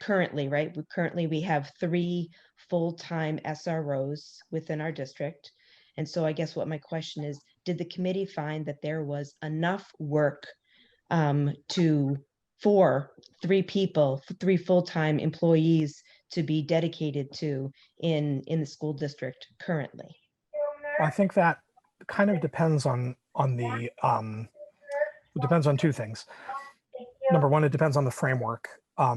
currently, right? Currently we have 3 full-time SROs within our district. And so I guess what my question is, did the committee find that there was enough work for 3 people, 3 full-time employees to be dedicated to in the school district currently? I think that kind of depends on the it depends on 2 things. Number one, it depends on the framework, a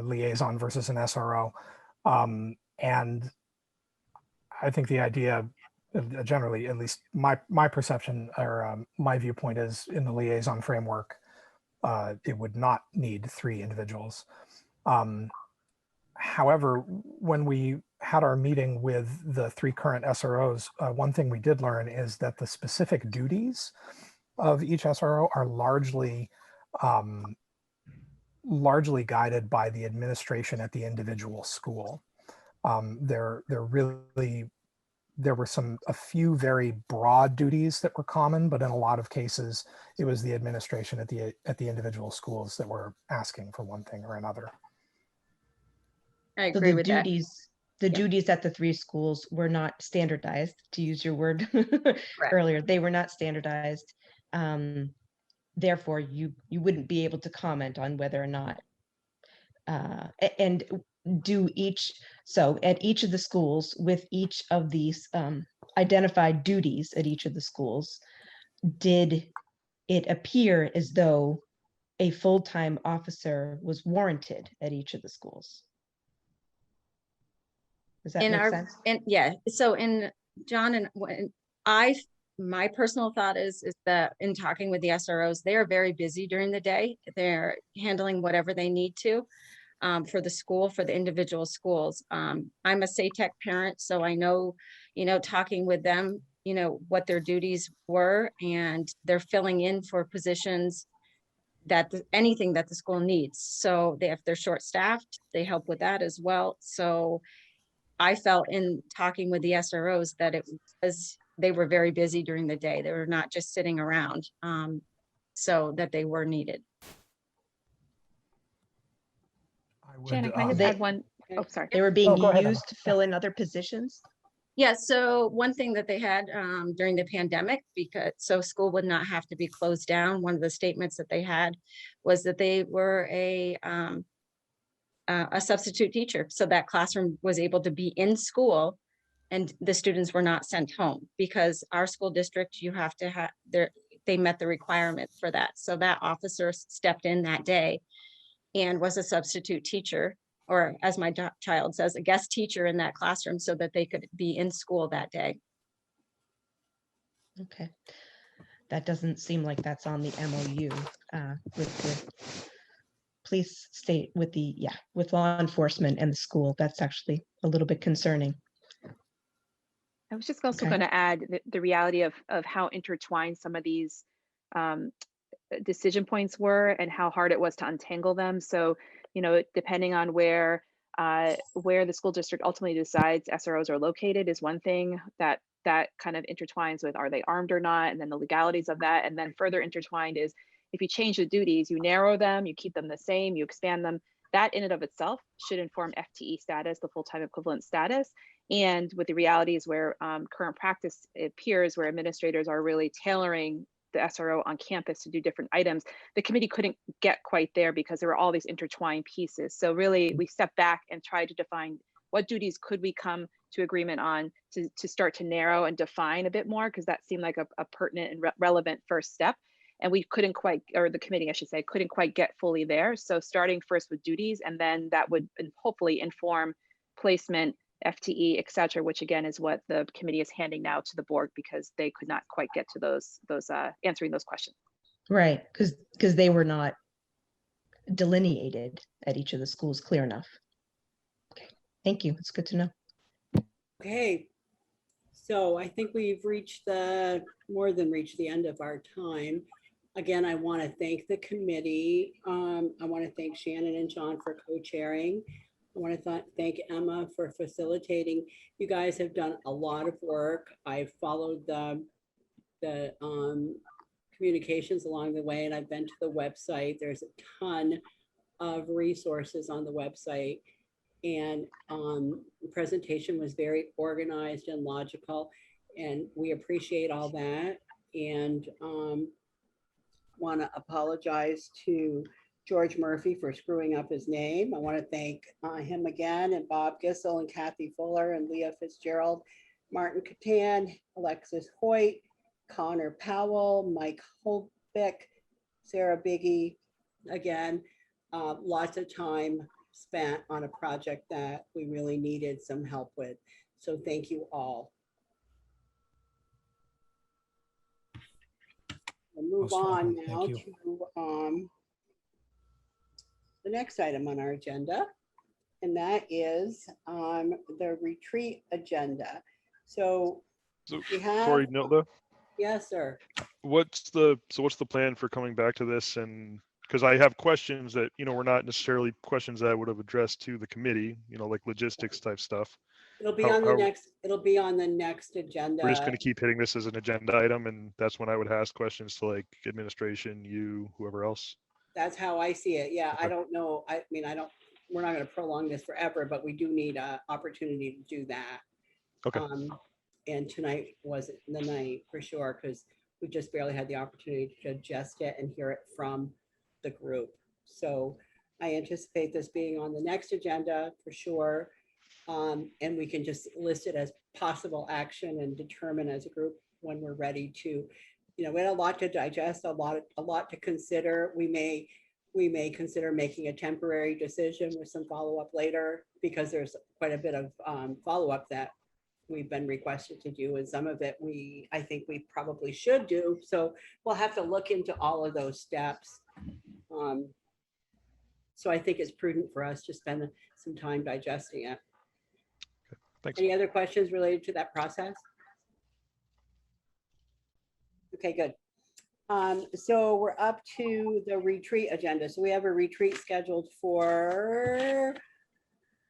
liaison versus an SRO. And I think the idea generally, at least my perception or my viewpoint is in the liaison framework, it would not need 3 individuals. However, when we had our meeting with the 3 current SROs, one thing we did learn is that the specific duties of each SRO are largely guided by the administration at the individual school. There were a few very broad duties that were common, but in a lot of cases, it was the administration at the individual schools that were asking for one thing or another. I agree with that. The duties at the 3 schools were not standardized, to use your word earlier. They were not standardized. Therefore, you wouldn't be able to comment on whether or not, and so at each of the schools, with each of these identified duties at each of the schools, did it appear as though a full-time officer was warranted at each of the schools? Does that make sense? And yeah, so in John and my personal thought is that in talking with the SROs, they are very busy during the day. They're handling whatever they need to for the school, for the individual schools. I'm a SATEC parent, so I know, talking with them, what their duties were, and they're filling in for positions that anything that the school needs. So if they're short-staffed, they help with that as well. So I felt in talking with the SROs that it was, they were very busy during the day. They were not just sitting around, so that they were needed. Shannon, can I just add one? Oh, sorry. They were being used to fill in other positions? Yeah, so one thing that they had during the pandemic, so school would not have to be closed down. One of the statements that they had was that they were a substitute teacher. So that classroom was able to be in school and the students were not sent home, because our school district, you have to have they met the requirement for that. So that officer stepped in that day and was a substitute teacher, or as my child says, a guest teacher in that classroom so that they could be in school that day. Okay. That doesn't seem like that's on the MOU with police state with the, with law enforcement and the school. That's actually a little bit concerning. I was just also Okay. going to add the reality of how intertwined some of these decision points were and how hard it was to untangle them. So, you know, depending on where the school district ultimately decides SROs are located is one thing that kind of intertwines with, are they armed or not? And then the legalities of that. And then further intertwined is, if you change the duties, you narrow them, you keep them the same, you expand them, that in and of itself should inform FTE status, the full-time equivalent status. And with the realities where current practice appears, where administrators are really tailoring the SRO on campus to do different items, the committee couldn't get quite there because there were all these intertwined pieces. So really, we stepped back and tried to define what duties could we come to agreement on to start to narrow and define a bit more, because that seemed like a pertinent and relevant first step. And we couldn't quite, or the committee, I should say, couldn't quite get fully there. So starting first with duties, and then that would hopefully inform placement, FTE, et cetera, which again is what the committee is handing now to the board, because they could not quite get to those answering those questions. Right, because they were not delineated at each of the schools clear enough. Okay, thank you. It's good to know. Okay, so I think we've reached more than reached the end of our time. Again, I want to thank the committee. I want to thank Shannon and John for co-chairing. I want to thank Emma for facilitating. You guys have done a lot of work. I've followed the communications along the way, and I've been to the website. There's a ton of resources on the website, and the presentation was very organized and logical, and we appreciate all that. And want to apologize to George Murphy for screwing up his name. I want to thank him again, and Bob Gissel and Kathy Fuller and Leah Fitzgerald, Martin Catan, Alexis Hoyt, Connor Powell, Mike Holbeck, Sarah Biggie. Again, lots of time spent on a project that we really needed some help with. So thank you all. We'll move on now to the next item on our agenda, and that is the retreat agenda. So we have, Sorry, Nilda. Yes, sir. What's the plan for coming back to this? And because I have questions that, you know, were not necessarily questions that I would have addressed to the committee, you know, like logistics type stuff. It'll be on the next. It'll be on the next agenda. We're just going to keep hitting this as an agenda item, and that's when I would ask questions to like administration, you, whoever else. That's how I see it. Yeah, Okay. I don't know. I mean, we're not going to prolong this forever, but we do need an opportunity to do that. Okay. And tonight wasn't the night for sure, because we just barely had the opportunity to digest it and hear it from the group. So I anticipate this being on the next agenda for sure. And we can just list it as possible action and determine as a group when we're ready to, you know, we had a lot to digest, a lot to consider. We may consider making a temporary decision with some follow-up later, because there's quite a bit of follow-up that we've been requested to do, and some of it I think we probably should do. So we'll have to look into all of those steps. So I think it's prudent for us to spend some time digesting it. Okay, thanks. Any other questions related to that process? Okay, good. So we're up to the retreat agenda. So we have a retreat scheduled for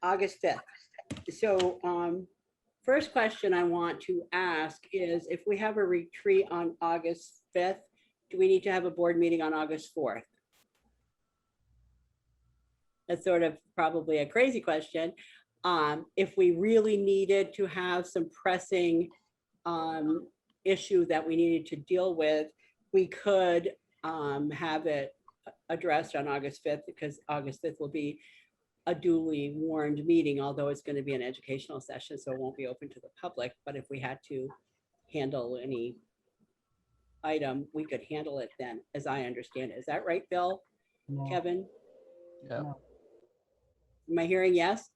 August 5th. So first question I want to ask is, if we have a retreat on August 5th, do we need to have a board meeting on August 4th? That's sort of probably a crazy question. If we really needed to have some pressing issue that we needed to deal with, we could have it addressed on August 5th, because August 5th will be a duly warned meeting, although it's going to be an educational session, so it won't be open to the public. But if we had to handle any item, we could handle it then, as I understand it. Is that right, Bill? No. Kevin? Yeah. Am I hearing yes?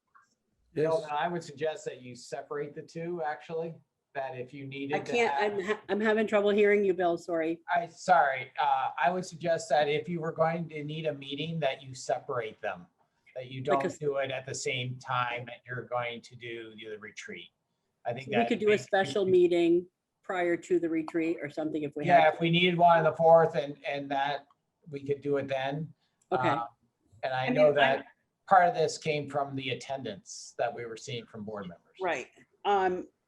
Yes. I would suggest that you separate the two, actually, that if you needed I to can't, have- I'm having trouble hearing you, Bill, sorry. I would suggest that if you were going to need a meeting, that you separate them, that you Like don't do it at the same time that you're going to do the retreat. I think We that could do a special meeting prior to the retreat or something if we had. Yeah, if we needed one on the 4th and that, we could do it then. Okay. And I I know mean, that part of this came from the attendance that we were seeing from board members. Right.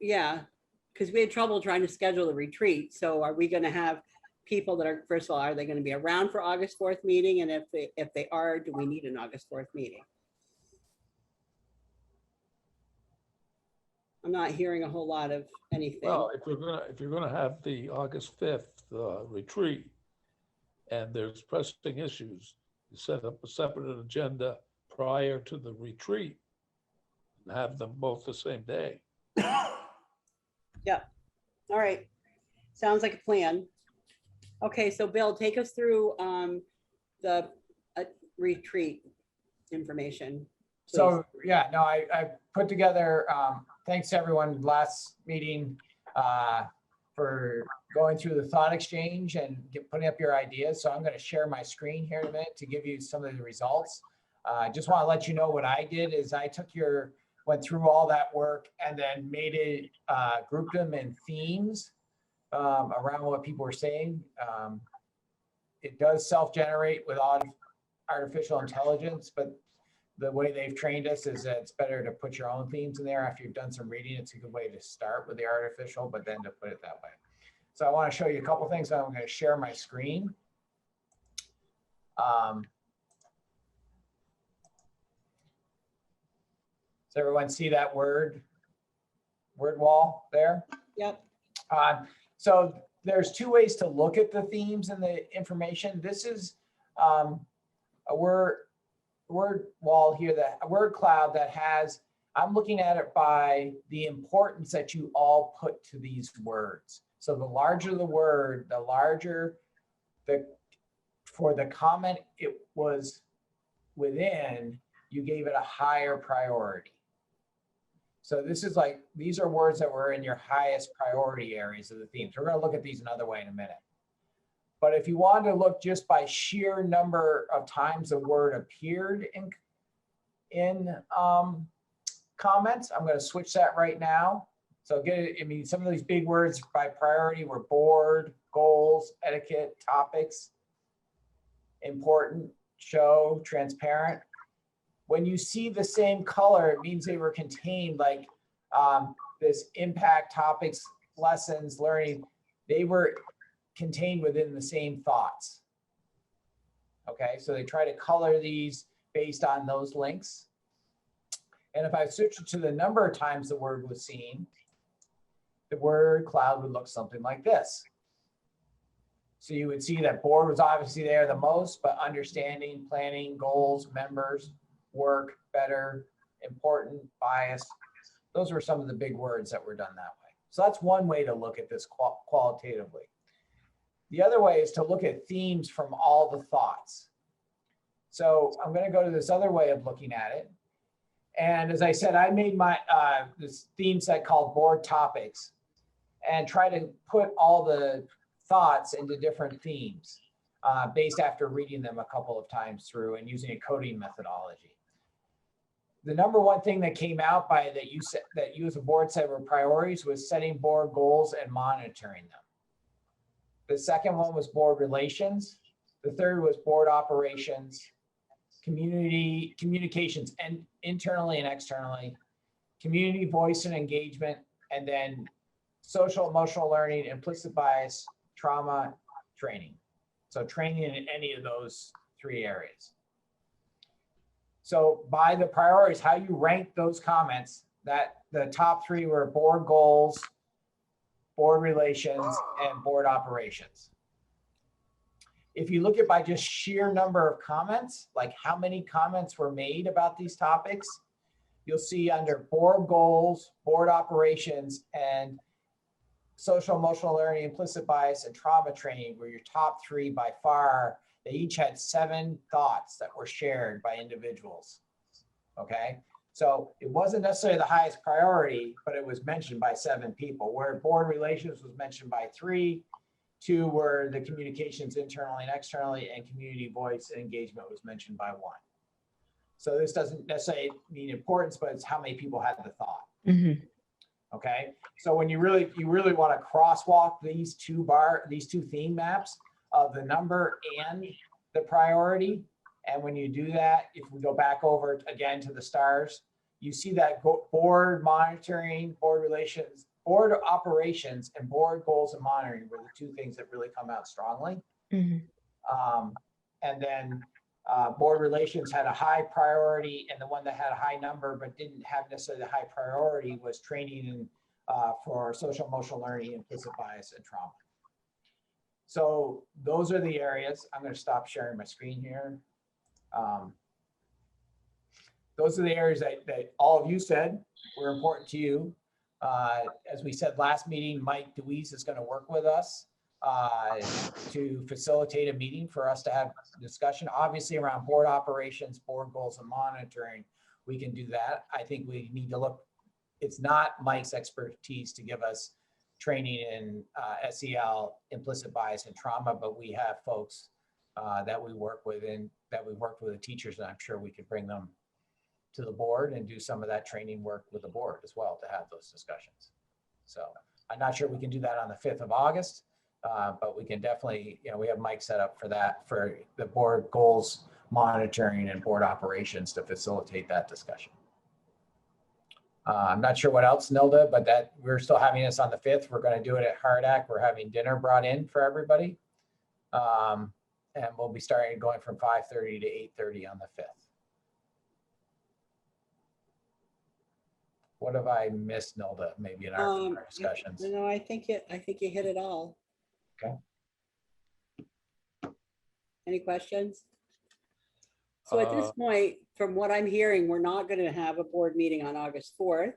Yeah, because we had trouble trying to schedule the retreat. So are we going to have people that are, first of all, are they going to be around for August 4th meeting? And if they are, do we need an August 4th meeting? I'm not hearing a whole lot of anything. Well, if you're gonna have the August 5th retreat, and there's pressing issues, you set up a separate agenda prior to the retreat and have them both the same day. Yeah. All right. Sounds like a plan. Okay, so Bill, take us through the retreat information. So, yeah, no, I put together, thanks to everyone last meeting for going through the thought exchange and putting up your ideas. So I'm going to share my screen here in a minute to give you some of the results. I just want to let you know what I did is I went through all that work and then made it, grouped them in themes around what people were saying. It does self-generate with artificial intelligence, but the way they've trained us is that it's better to put your own themes in there after you've done some reading. It's a good way to start with the artificial, but then to put it that way. So I want to show you a couple things. I'm going to share my screen. Does everyone see that word wall there? Yep. So there's two ways to look at the themes and the information. This is a word wall here, a word cloud that has, I'm looking at it by the importance that you all put to these words. So the larger the word, the larger for the comment it was within, you gave it a higher priority. So this is like, these are words that were in your highest priority areas of the themes. We're going to look at these another way in a minute. But if you wanted to look just by sheer number of times the word appeared in comments, I'm going to switch that right now. So some of these big words by priority were board, goals, etiquette, topics, important, show, transparent. When you see the same color, it means they were contained, like this impact, topics, lessons, learning, they were contained within the same thoughts. Okay, so they try to color these based on those links. And if I switch it to the number of times the word was seen, the word cloud would look something like this. So you would see that board was obviously there the most, but understanding, planning, goals, members, work, better, important, bias, those were some of the big words that were done that way. So that's one way to look at this qualitatively. The other way is to look at themes from all the thoughts. So I'm going to go to this other way of looking at it. And as I said, I made my this theme set called board topics and try to put all the thoughts into different themes based after reading them a couple of times through and using a coding methodology. The number one thing that came out that you as a board said were priorities was setting board goals and monitoring them. The second one was board relations. The third was board operations, communications, and internally and externally, community voice and engagement, and then social emotional learning, implicit bias, trauma, training. So training in any of those three areas. So by the priorities, how you rank those comments, that the top three were board goals, board relations, and board operations. If you look at by just sheer number of comments, like how many comments were made about these topics, you'll see under board goals, board operations, and social emotional learning, implicit bias, and trauma training were your top three by far They each had 7 thoughts that were shared by individuals. Okay, so it wasn't necessarily the highest priority, but it was mentioned by 7 people, where board relations was mentioned by 3, 2 were the communications internally and externally, and community voice and engagement was mentioned by 1. So this doesn't necessarily mean importance, but it's how many people had the thought. Okay, so when you really want to crosswalk these two theme maps of the number and the priority, and when you do that, if we go back over again to the stars, you see that board monitoring, board relations, board operations, and board goals and monitoring were the 2 things that really come out strongly. And then board relations had a high priority, and the one that had a high number but didn't have necessarily the high priority was training for social emotional learning, implicit bias, and trauma. So those are the areas. I'm going to stop sharing my screen here. Those are the areas that all of you said were important to you. As we said last meeting, Mike DeWeese is going to work with us to facilitate a meeting for us to have discussion, obviously around board operations, board goals, and monitoring. We can do that. I think we need to look, it's not Mike's expertise to give us training in SEL, implicit bias, and trauma, but we have folks that we work with and that we worked with the teachers, and I'm sure we could bring them to the board and do some of that training work with the board as well to have those discussions. So I'm not sure we can do that on the 5th of August, but we can definitely, we have Mike set up for that, for the board goals monitoring and board operations to facilitate that discussion. I'm not sure what else, Nilda, but that we're still having this on the 5th. We're going to do it at Hardak. We're having dinner brought in for everybody. And we'll be starting going from 5:30 to 8:30 on the 5th. What have I missed, Nilda, maybe in our discussions? No, I think you hit it all. Okay. Any questions? So at this point, from what I'm hearing, we're not going to have a board meeting on August 4th.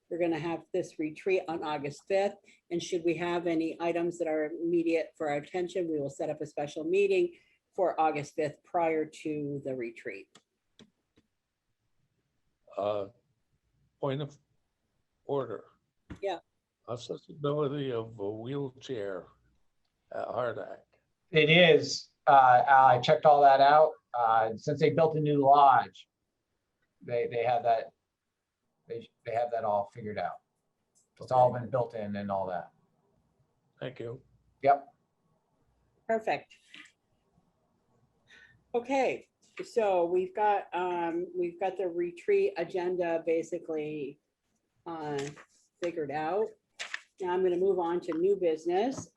We're going to have this retreat on August 5th. And should we have any items that are immediate for our attention, we will set up a special meeting for August 5th prior to the retreat. Point of order. Yeah. Accessibility of a wheelchair at Hardak. It is. I checked all that out. Since they built a new lodge, they have that. They have that all figured out. It's all been built in and all that. Thank you. Yep. Perfect. Okay, so we've got the retreat agenda basically figured out. Now I'm going to move on to new business.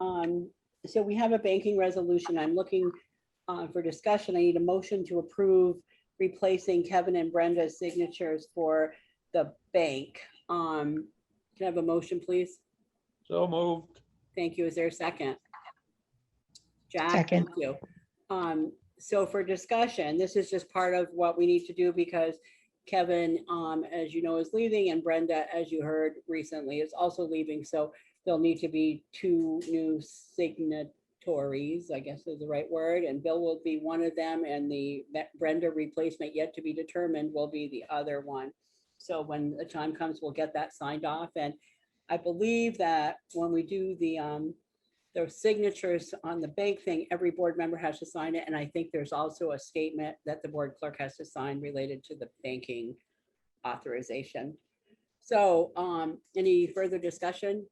So we have a banking resolution. I'm looking for discussion. I need a motion to approve replacing Kevin and Brenda's signatures for the bank. Can I have a motion, please? So moved. Thank you. Is there a second? Jack, Second. thank you. So for discussion, this is just part of what we need to do because Kevin, as you know, is leaving, and Brenda, as you heard recently, is also leaving. So there'll need to be 2 new signatories, I guess is the right word, and Bill will be one of them, and the Brenda replacement yet to be determined will be the other one. So when the time comes, we'll get that signed off. And I believe that when we do those signatures on the bank thing, every board member has to sign it. And I think there's also a statement that the board clerk has to sign related to the banking authorization. So any further discussion?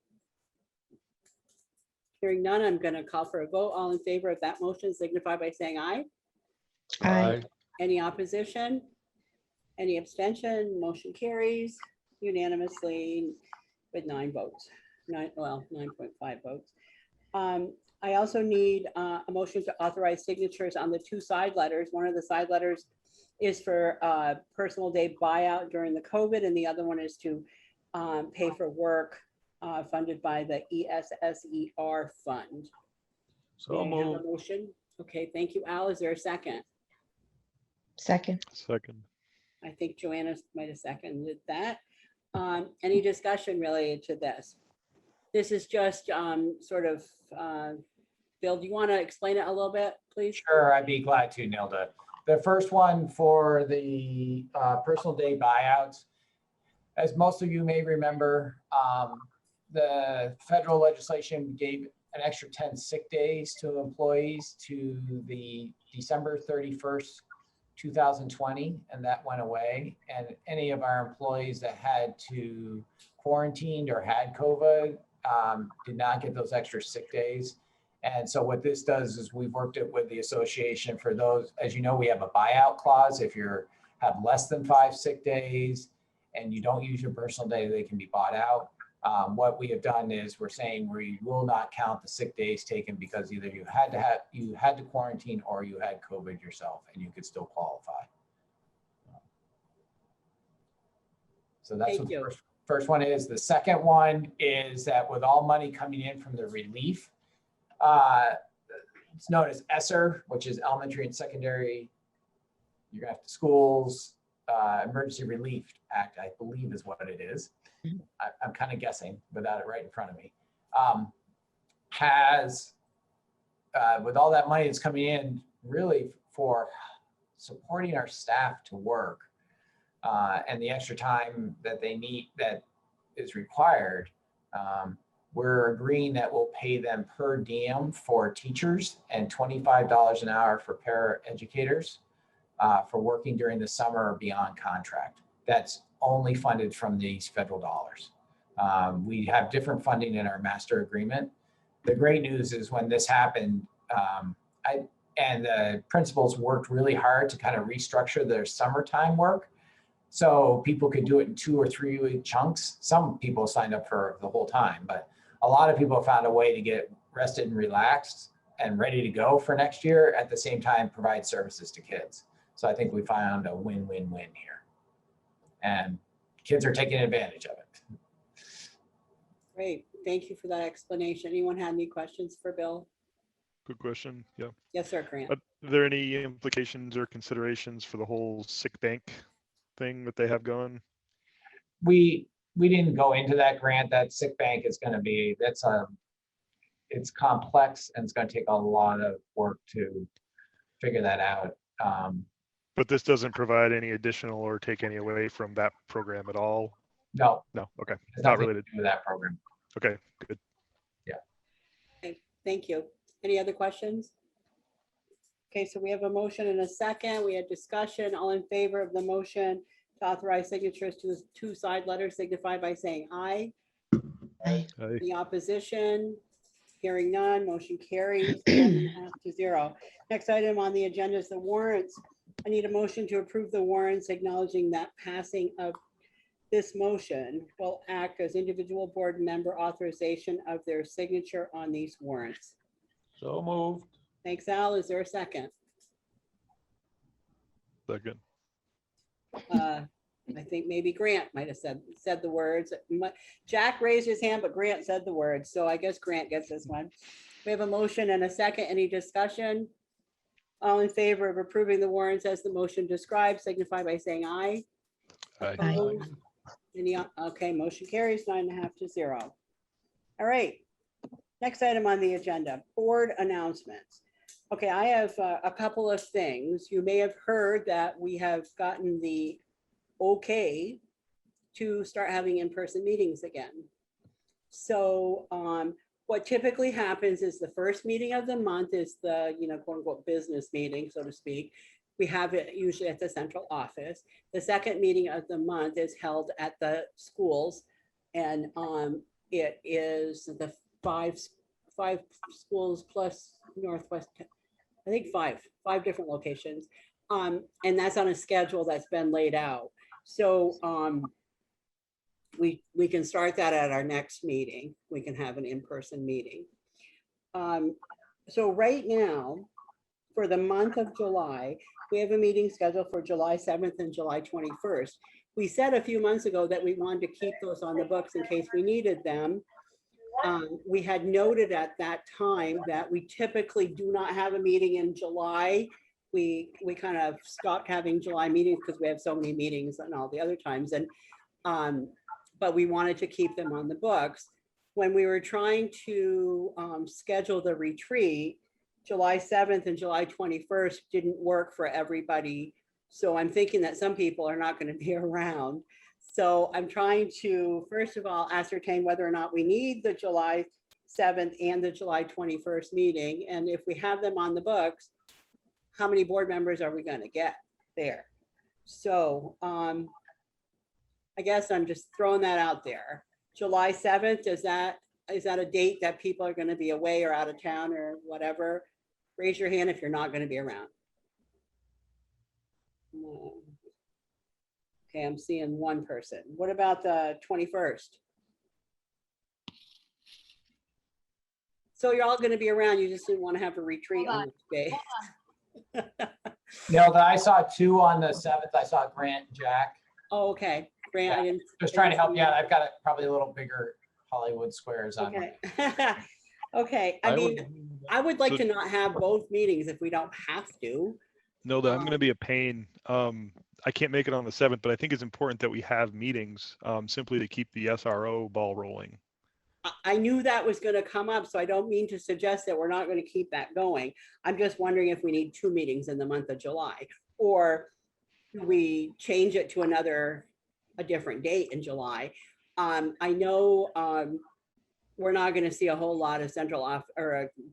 Hearing none, I'm going to call for a vote. All in favor of that motion signify by saying aye. Aye. Any opposition? Any abstention? Motion carries unanimously with 9 votes. 9.5 votes. I also need a motion to authorize signatures on the 2 side letters. One of the side letters is for personal day buyout during the COVID, and the other one is to pay for work funded by the ESSER fund. So May I have a moved. motion? Okay, thank you, Al. Is there a second? Second. Second. I think Joanna might have seconded that. Any discussion related to this? This is just sort of Bill, do you want to explain it a little bit, please? Sure, I'd be glad to, Nilda. The first one for the personal day buyouts, as most of you may remember, the federal legislation gave an extra 10 sick days to employees to the December 31st, 2020, and that went away. And any of our employees that had to quarantine or had COVID did not get those extra sick days. And so what this does is we've worked it with the association for those, as you know, we have a buyout clause. If you have less than 5 sick days and you don't use your personal day, they can be bought out. What we have done is we're saying we will not count the sick days taken because either you had to quarantine or you had COVID yourself, and you could still qualify. So that's what the first one is. The second one is that with all money coming in from the relief, it's known as ESSER, which is Elementary and Secondary, you're gonna have to schools, Emergency Relief Act, I believe is what it is. I'm kind of guessing without it right in front of me, with all that money that's coming in really for supporting our staff to work and the extra time that they need that is required, we're agreeing that we'll pay them per diem for teachers and $25 an hour for paraeducators for working during the summer or beyond contract. That's only funded from these federal dollars. We have different funding in our master agreement. The great news is when this happened, and the principals worked really hard to kind of restructure their summertime work so people could do it in 2 or 3 week chunks. Some people signed up for the whole time, but a lot of people found a way to get rested and relaxed and ready to go for next year, at the same time provide services to kids. So I think we found a win-win-win here. And kids are taking advantage of it. Great, thank you for that explanation. Anyone have any questions for Bill? Good question. Yeah. Yes, sir, Grant. Are there any implications or considerations for the whole sick bank thing that they have going? We didn't go into that, Grant. That sick bank is going to be, it's complex and it's going to take a lot of work to figure that out. But this doesn't provide any additional or take any away from that program at all? No. No, okay. It's not related to that program. Okay, good. Yeah. Okay, thank you. Any other questions? Okay, so we have a motion and a second. We had discussion. All in favor of the motion to authorize signatures to the 2 side letters signify by saying aye. Aye. Aye. The opposition, hearing none, motion carries 1.5-0. Next item on the agenda is the warrants. I need a motion to approve the warrants, acknowledging that passing of this motion will act as individual board member authorization of their signature on these warrants. So moved. Thanks, Al. Is there a second? Second. I think maybe Grant might have said the words. Jack raised his hand, but Grant said the words. So I guess Grant gets this one. We have a motion and a second. Any discussion? All in favor of approving the warrants as the motion described, signify by saying aye. Aye. Opposed? Any, okay, motion carries 9.5-0. All right. Next item on the agenda, board announcements. Okay, I have a couple of things. You may have heard that we have gotten the okay to start having in-person meetings again. So what typically happens is the first meeting of the month is the, quote unquote, business meeting, so to speak. We have it usually at the central office. The second meeting of the month is held at the schools, and it is the five schools plus Northwest, I think five different locations. And that's on a schedule that's been laid out. So we can start that at our next meeting. We can have an in-person meeting. So right now, for the month of July, we have a meeting scheduled for July 7th and July 21st. We said a few months ago that we wanted to keep those on the books in case we needed them. We had noted at that time that we typically do not have a meeting in July. We kind of stopped having July meetings because we have so many meetings and all the other times. And but we wanted to keep them on the books. when we were trying to schedule the retreat, July 7th and July 21st didn't work for everybody. So I'm thinking that some people are not going to be around. So I'm trying to, first of all, ascertain whether or not we need the July 7th and the July 21st meeting. And if we have them on the books, how many board members are we going to get there? So I guess I'm just throwing that out there. July 7th, is that a date that people are going to be away or out of town or whatever? Raise your hand if you're not going to be around. No. Okay, I'm seeing one person. What about the 21st? So you're all going to be around. You just didn't want to have a retreat on this day. Nilda, I saw 2 on the 7th. I saw Grant and Jack. Oh, okay. Grant, I didn't. Just trying to help you out. I've got probably a little bigger Hollywood squares on. Okay. Okay. I mean, I would like to not have both meetings if we don't have to. No, I'm going to be a pain. I can't make it on the 7th, but I think it's important that we have meetings simply to keep the SRO ball rolling. I knew that was going to come up, so I don't mean to suggest that we're not going to keep that going. I'm just wondering if we need 2 meetings in the month of July, or we change it to a different date in July. I know we're not going to see a whole lot of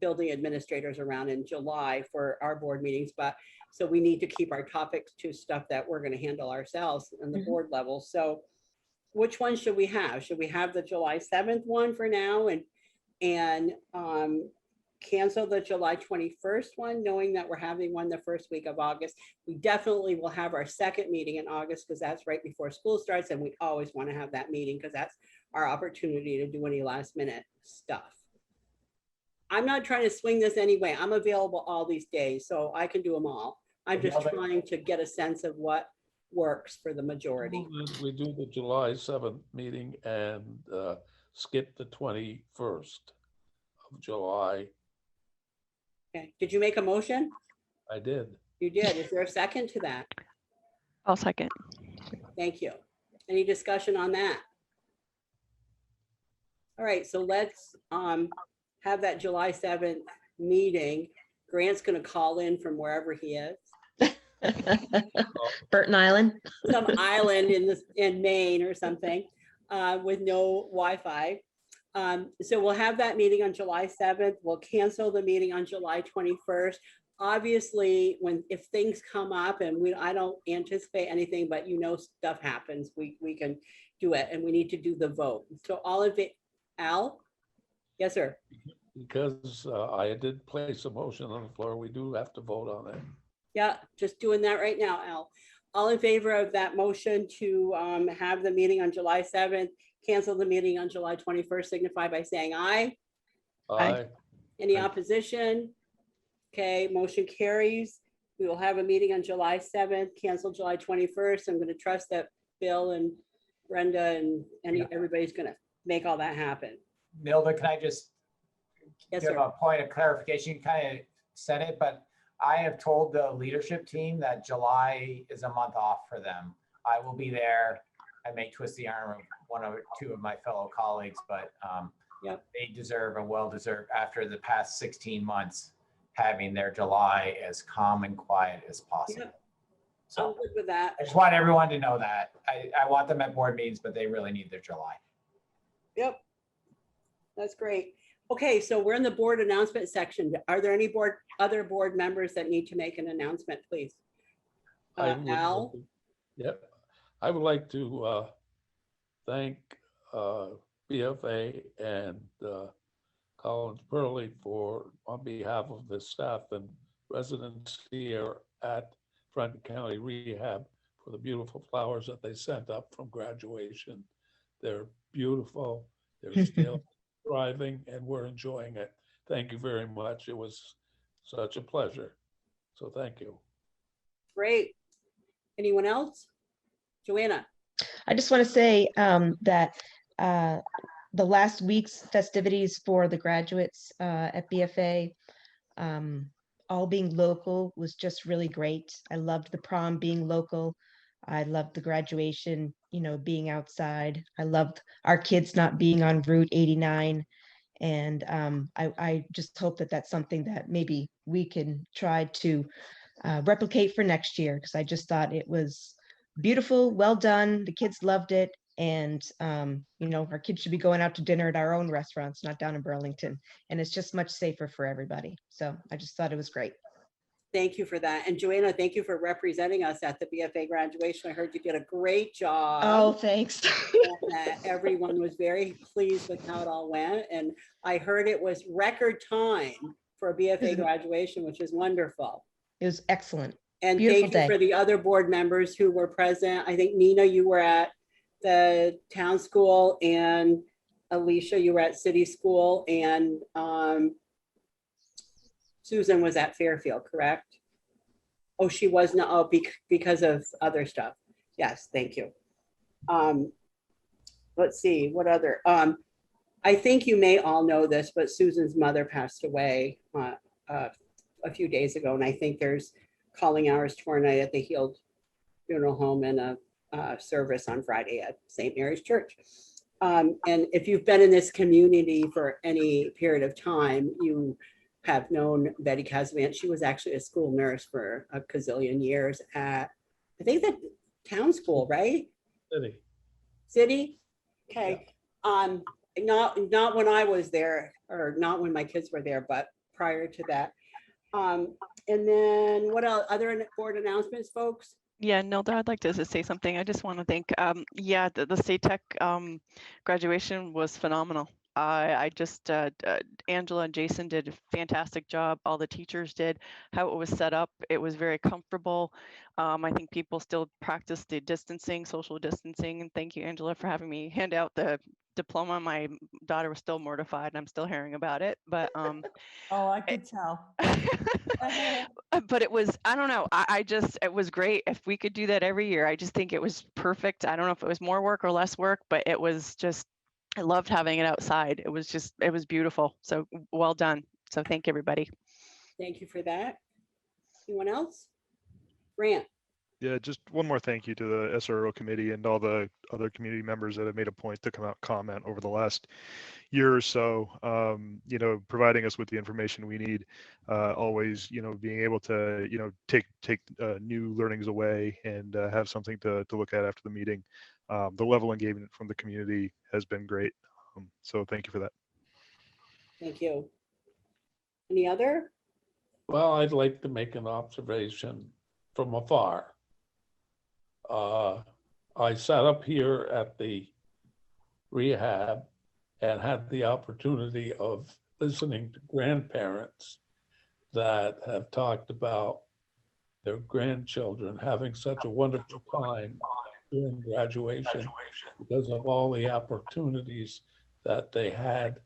building administrators around in July for our board meetings, but so we need to keep our topics to stuff that we're going to handle ourselves in the board level. So which one should we have? Should we have the July 7th one for now and cancel the July 21st one, knowing that we're having one the first week of August? We definitely will have our second meeting in August because that's right before school starts, and we always want to have that meeting because that's our opportunity to do any last minute stuff. I'm not trying to swing this anyway. I'm available all these days, so I can do them all. I'm just trying to get a sense of what works for the majority. We do the July 7th meeting and skip the 21st of July. Okay, did you make a motion? I did. You did. Is there a second to that? I'll second. Thank you. Any discussion on that? All right, so let's have that July 7th meeting. Grant's going to call in from wherever he is. Burton Island. Some island in Maine or something with no Wi-Fi. So we'll have that meeting on July 7th. We'll cancel the meeting on July 21st. Obviously, if things come up and I don't anticipate anything, but stuff happens, we can do it, and we need to do the vote. So all of it, Al? Yes, sir. Because I did place a motion on the floor, we do have to vote on it. Yeah, just doing that right now, Al. All in favor of that motion to have the meeting on July 7th, cancel the meeting on July 21st, signify by saying aye. Aye. Any opposition? Okay, motion carries. We will have a meeting on July 7th, cancel July 21st. I'm going to trust that Bill and Brenda and everybody's going to make all that happen. Nilda, can I just Yes, give sir. a point of clarification? You kind of said it, but I have told the leadership team that July is a month off for them. I will be there. I may twist the arm of 1 or 2 of my fellow colleagues, but they deserve and well deserve, after the past 16 months, having their July as calm and quiet as possible. Yep. So I'm good with that. I just want everyone to know that. I want them at board meetings, but they really need their July. Yep. That's great. Okay, so we're in the board announcement section. Are there any other board members that need to make an announcement, please? Al? Yep. I would like to thank BFA and Collins Burley on behalf of the staff and residents here at Franklin County Rehab for the beautiful flowers that they sent up from graduation. They're beautiful. They're still thriving, and we're enjoying it. Thank you very much. It was such a pleasure. So thank you. Great. Anyone else? Joanna? I just want to say that the last week's festivities for the graduates at BFA, all being local, was just really great. I loved the prom being local. I loved the graduation, being outside. I loved our kids not being on Route 89. And I just hope that that's something that maybe we can try to replicate for next year, because I just thought it was beautiful, well done. The kids loved it. And, our kids should be going out to dinner at our own restaurants, not down in Burlington. And it's just much safer for everybody. So I just thought it was great. Thank you for that. And Joanna, thank you for representing us at the BFA graduation. I heard you did a great job. Oh, thanks. Everyone was very pleased with how it all went. And I heard it was record time for a BFA graduation, which is wonderful. It was excellent. And Beautiful thank you for the other board members who were present. I think Nina, you were at the town school, and Alicia, you were at city school, and Susan was at Fairfield, correct? Oh, she was not, oh, because of other stuff. Yes, thank you. Let's see, what other, I think you may all know this, but Susan's mother passed away a few days ago, and I think there's calling hours tomorrow night at the Healed Funeral Home and a service on Friday at St. Mary's Church. And if you've been in this community for any period of time, you have known Betty Casavant. She was actually a school nurse for a gazillion years at, I think, the town school, right? City? Okay. Not when I was there, or not when my kids were there, but prior to that. And then what else? Other board announcements, folks? Yeah, Nilda, I'd like to just say something. I just want to thank, the State Tech graduation was phenomenal. I just, Angela and Jason did a fantastic job. All the teachers did. How it was set up, it was very comfortable. I think people still practice the distancing, social distancing. And thank you, Angela, for having me hand out the diploma. My daughter was still mortified, and I'm still hearing about it. But oh, I could tell. But it was, I don't know. It was great. If we could do that every year, I just think it was perfect. I don't know if it was more work or less work, but it was just, I loved having it outside. It was beautiful. So well done. So thank everybody. Thank you for that. Anyone else? Grant. Yeah, just one more thank you to the SRO committee and all the other community members that have made a point to come out and comment over the last year or so, providing us with the information we need, always, being able to, take new learnings away and have something to look at after the meeting. The level of engagement from the community has been great. So thank you for that. Thank you. Any other? Well, I'd like to make an observation from afar. I sat up here at the rehab and had the opportunity of listening to grandparents that have talked about their grandchildren having such a wonderful time during graduation because of all the opportunities that they had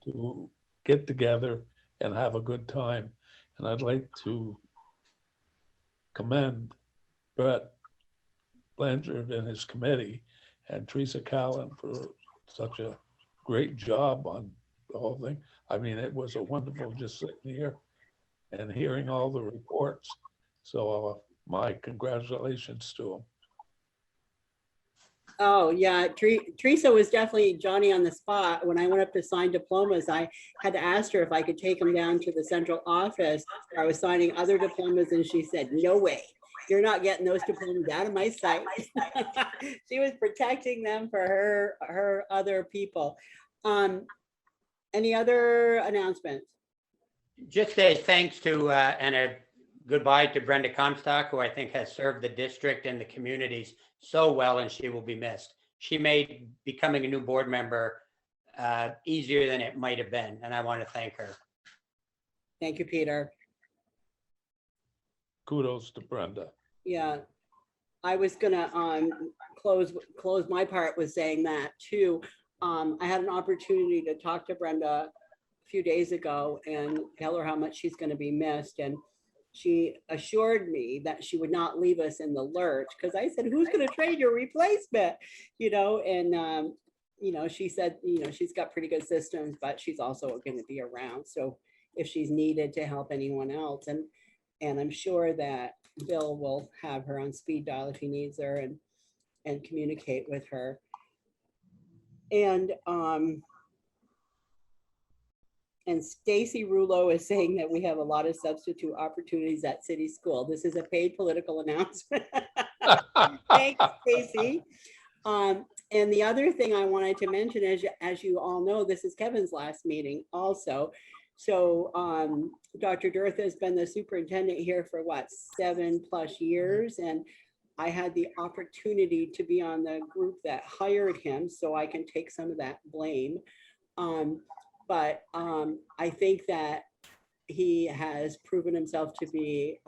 to get together and have a good time. And I'd like to commend Brett Blanchard and his committee and Teresa Callan for such a great job on the whole thing. I mean, it was a wonderful just sitting here and hearing all the reports. So my congratulations to them. Oh, yeah. Teresa was definitely Johnny on the spot. When I went up to sign diplomas, I had to ask her if I could take them down to the central office where I was signing other diplomas, and she said, no way. You're not getting those diplomas out of my sight. She was protecting them for her other people. Any other announcements? Just a thanks to and a goodbye to Brenda Comstock, who I think has served the district and the communities so well, and she will be missed. She made becoming a new board member easier than it might have been, and I want to thank her. Thank you, Peter. Kudos to Brenda. Yeah, I was gonna close my part with saying that too. I had an opportunity to talk to Brenda a few days ago and tell her how much she's going to be missed, and she assured me that she would not leave us in the lurch, because I said, who's going to train your replacement? And she said, she's got pretty good systems, but she's also going to be around. So if she's needed to help anyone else, and I'm sure that Bill will have her on speed dial if he needs her and communicate with her. And Stacy Rulo is saying that we have a lot of substitute opportunities at City School. This is a paid political announcement. Thanks, Stacy. And the other thing I wanted to mention, as you all know, this is Kevin's last meeting also. So Dr. Dirth has been the superintendent here for what, 7+ years. And I had the opportunity to be on the group that hired him, so I can take some of that blame. But I think that he has proven himself to be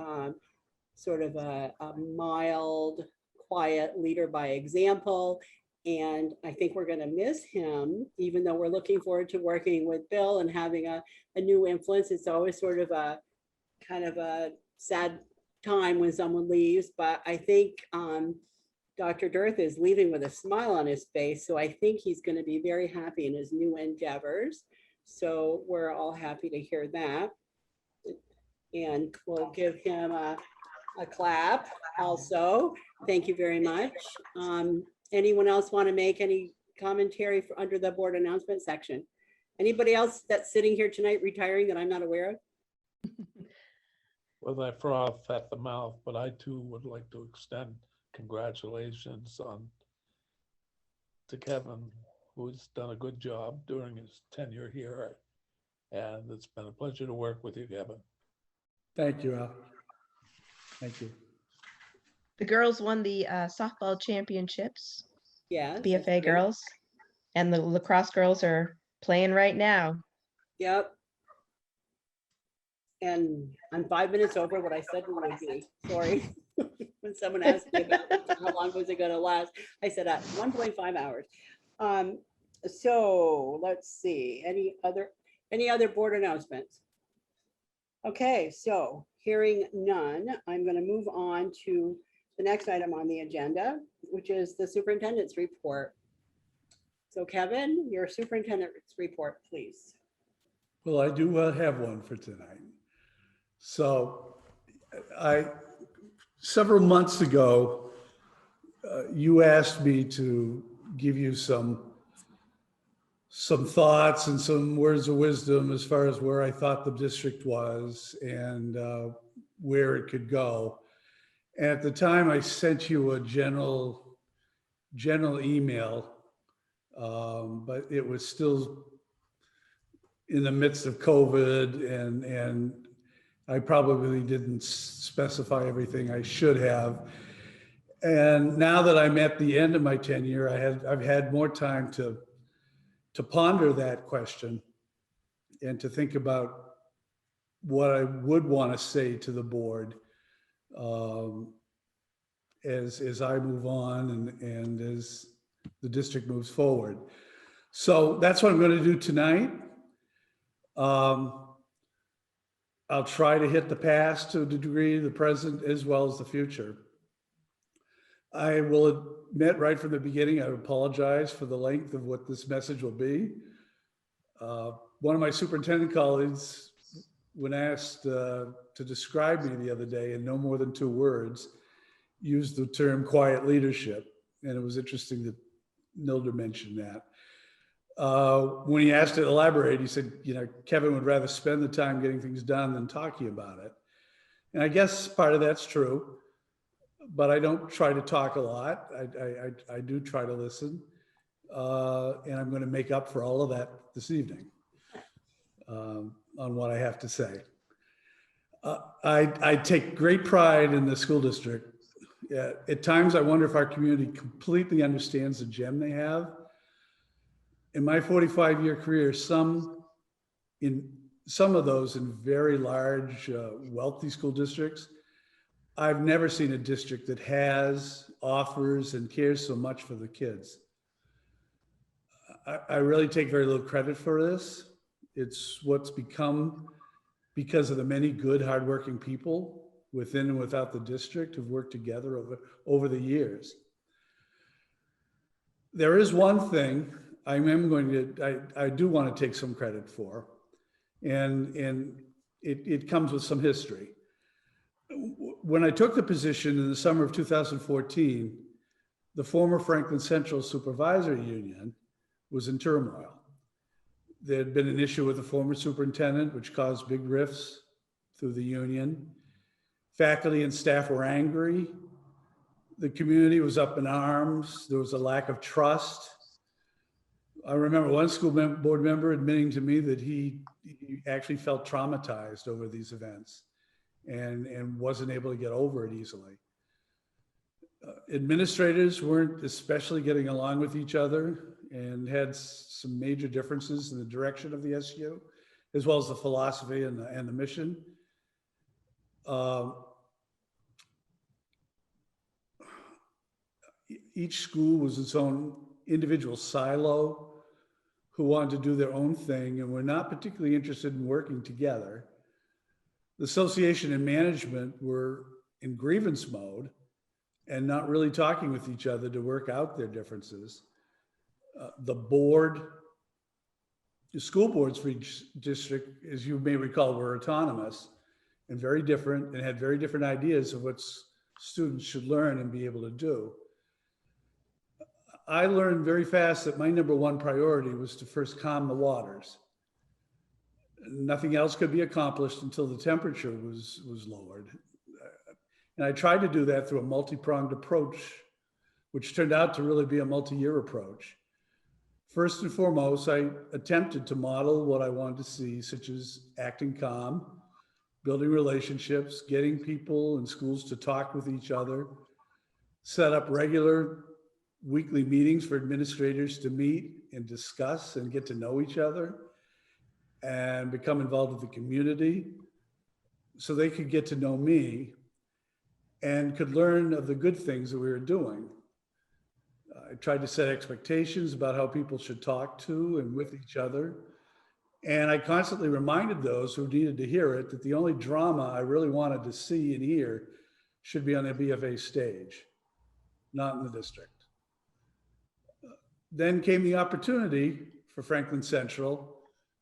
sort of a mild, quiet leader by example. And I think we're going to miss him, even though we're looking forward to working with Bill and having a new influence. It's always sort of a kind of a sad time when someone leaves, but I think Dr. Dirth is leaving with a smile on his face. So I think he's going to be very happy in his new endeavors. So we're all happy to hear that. And we'll give him a clap also. Thank you very much. Anyone else want to make any commentary for under the board announcement section? Anybody else that's sitting here tonight retiring that I'm not aware of? Well, I froth at the mouth, but I too would like to extend congratulations to Kevin, who's done a good job during his tenure here. And it's been a pleasure to work with you, Kevin. Thank you, Al. Thank you. The girls won the softball championships. Yeah. BFA girls. And the lacrosse girls are playing right now. Yep. And I'm 5 minutes over what I said we would be. Sorry. When someone asked me about how long was it going to last, I said 1.5 hours. So let's see. Any other board announcements? Okay, so hearing none, I'm going to move on to the next item on the agenda, which is the superintendent's report. So Kevin, your superintendent's report, please. Well, I do have one for tonight. So several months ago, you asked me to give you some thoughts and some words of wisdom as far as where I thought the district was and where it could go. And at the time, I sent you a general email, but it was still in the midst of COVID, and I probably didn't specify everything I should have. And now that I'm at the end of my tenure, I've had more time to ponder that question and to think about what I would want to say to the board as I move on and as the district moves forward. So that's what I'm going to do tonight. I'll try to hit the past to a degree, the present, as well as the future. I will admit right from the beginning, I apologize for the length of what this message will be. One of my superintendent colleagues, when asked to describe me the other day in no more than 2 words, used the term quiet leadership. And it was interesting that Nilda mentioned that. When he asked to elaborate, he said, Kevin would rather spend the time getting things done than talking about it. And I guess part of that's true, but I don't try to talk a lot. I do try to listen. And I'm going to make up for all of that this evening on what I have to say. I take great pride in the school district. At times, I wonder if our community completely understands the gem they have. In my 45-year career, some of those in very large, wealthy school districts, I've never seen a district that has, offers, and cares so much for the kids. I really take very little credit for this. It's what's become because of the many good, hardworking people within and without the district who've worked together over the years. There is one thing I do want to take some credit for, and it comes with some history. when I took the position in the summer of 2014, the former Franklin Central Supervisory Union was in turmoil. There had been an issue with the former superintendent, which caused big rifts through the union. Faculty and staff were angry. The community was up in arms. There was a lack of trust. I remember one school board member admitting to me that he actually felt traumatized over these events and wasn't able to get over it easily. Administrators weren't especially getting along with each other and had some major differences in the direction of the SU, as well as the philosophy and the mission. Each school was its own individual silo who wanted to do their own thing and were not particularly interested in working together. The association and management were in grievance mode and not really talking with each other to work out their differences. The board, the school boards for each district, as you may recall, were autonomous and very different and had very different ideas of what students should learn and be able to do. I learned very fast that my number one priority was to first calm the waters. Nothing else could be accomplished until the temperature was lowered. And I tried to do that through a multi-pronged approach, which turned out to really be a multi-year approach. First and foremost, I attempted to model what I wanted to see, such as acting calm, building relationships, getting people in schools to talk with each other, set up regular weekly meetings for administrators to meet and discuss and get to know each other and become involved with the community so they could get to know me and could learn of the good things that we were doing. I tried to set expectations about how people should talk to and with each other. And I constantly reminded those who needed to hear it that the only drama I really wanted to see and hear should be on the BFA stage, not in the district. Then came the opportunity for Franklin Central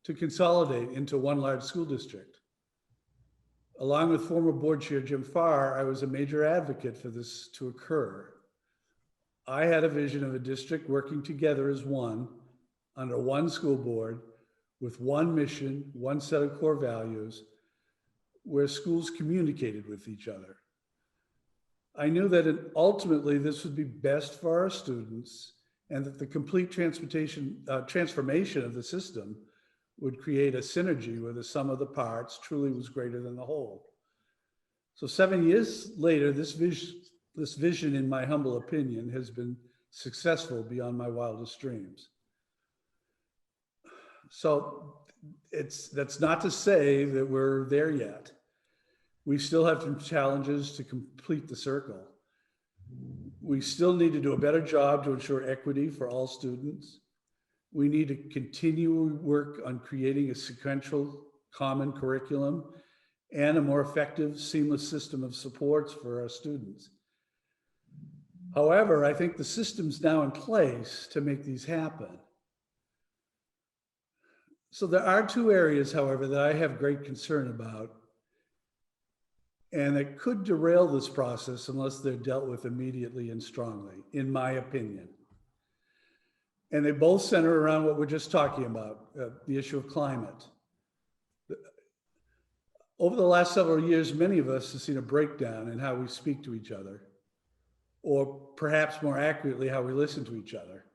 to consolidate into one large school district. Along with former board chair Jim Farr, I was a major advocate for this to occur. I had a vision of a district working together as one, under one school board, with one mission, one set of core values, where schools communicated with each other. I knew that ultimately this would be best for our students and that the complete transformation of the system would create a synergy where the sum of the parts truly was greater than the whole. So 7 years later, this vision, in my humble opinion, has been successful beyond my wildest dreams. So that's not to say that we're there yet. We still have some challenges to complete the circle. We still need to do a better job to ensure equity for all students. We need to continue work on creating a sequential common curriculum and a more effective, seamless system of supports for our students. However, I think the system's now in place to make these happen. So there are two areas, however, that I have great concern about and that could derail this process unless they're dealt with immediately and strongly, in my opinion. And they both center around what we're just talking about, the issue of climate. Over the last several years, many of us have seen a breakdown in how we speak to each other, or perhaps more accurately, how we listen to each other.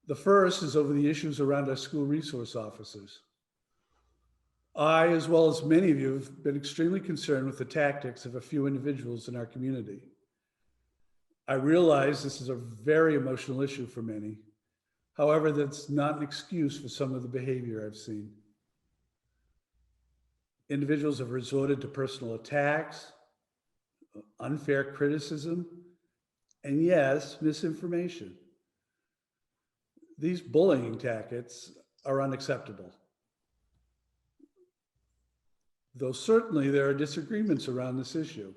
The first is over the issues around our school resource officers. I, as well as many of you, have been extremely concerned with the tactics of a few individuals in our community. I realize this is a very emotional issue for many. However, that's not an excuse for some of the behavior I've seen. Individuals have resorted to personal attacks, unfair criticism, and yes, misinformation. These bullying tactics are unacceptable. Though certainly there are disagreements around this issue.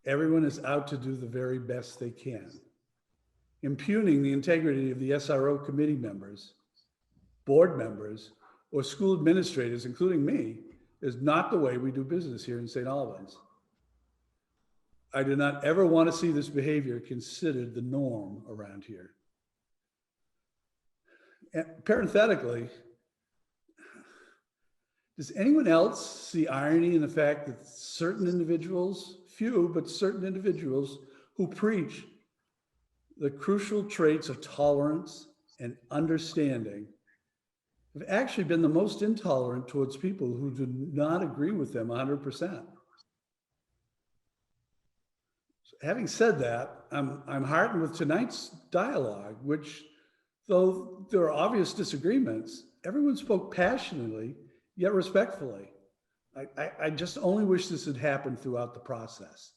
Everyone is out to do the very best they can. Impugning the integrity of the SRO committee members, board members, or school administrators, including me, is not the way we do business here in St. Albans. I do not ever want to see this behavior considered the norm around here. And parenthetically, does anyone else see irony in the fact that certain individuals, few, but certain individuals who preach the crucial traits of tolerance and understanding have actually been the most intolerant towards people who do not agree with them 100%? Having said that, I'm heartened with tonight's dialogue, which, though there are obvious disagreements, everyone spoke passionately yet respectfully. I just only wish this had happened throughout the process.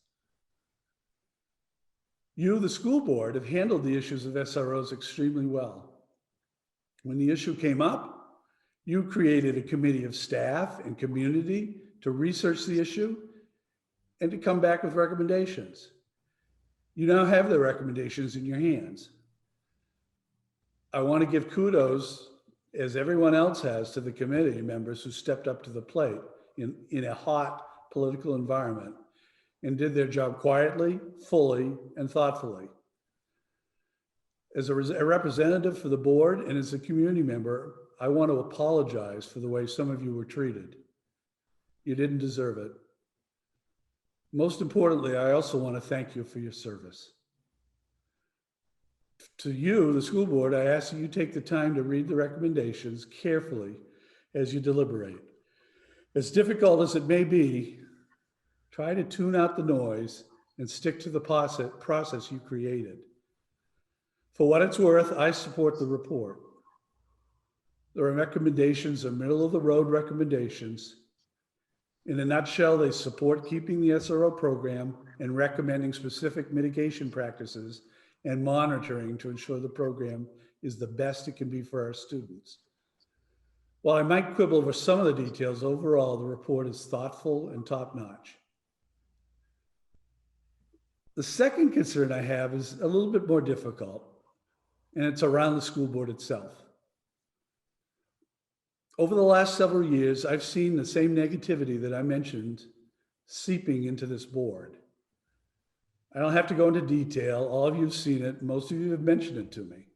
You, the school board, have handled the issues of SROs extremely well. When the issue came up, you created a committee of staff and community to research the issue and to come back with recommendations. You now have the recommendations in your hands. I want to give kudos, as everyone else has, to the committee members who stepped up to the plate in a hot political environment and did their job quietly, fully, and thoughtfully. As a representative for the board and as a community member, I want to apologize for the way some of you were treated. You didn't deserve it. Most importantly, I also want to thank you for your service. To you, the school board, I ask that you take the time to read the recommendations carefully as you deliberate. As difficult as it may be, try to tune out the noise and stick to the process you created. For what it's worth, I support the report. The recommendations are middle-of-the-road recommendations. In a nutshell, they support keeping the SRO program and recommending specific mitigation practices and monitoring to ensure the program is the best it can be for our students. While I might quibble over some of the details, overall, the report is thoughtful and top-notch. The second concern I have is a little bit more difficult, and it's around the school board itself. Over the last several years, I've seen the same negativity that I mentioned seeping into this board. I don't have to go into detail. All of you have seen it. Most of you have mentioned it to me.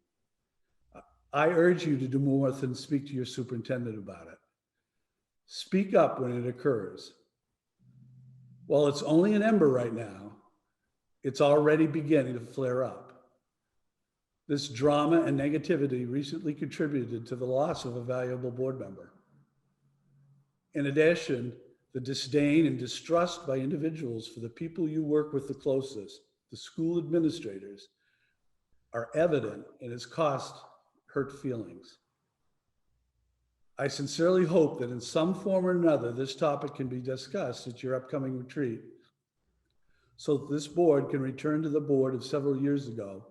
I urge you to do more than speak to your superintendent about it. Speak up when it occurs. While it's only an ember right now, it's already beginning to flare up. This drama and negativity recently contributed to the loss of a valuable board member. In addition, the disdain and distrust by individuals for the people you work with the closest, the school administrators, are evident and has caused hurt feelings. I sincerely hope that in some form or another, this topic can be discussed at your upcoming retreat, so that this board can return to the board of several years ago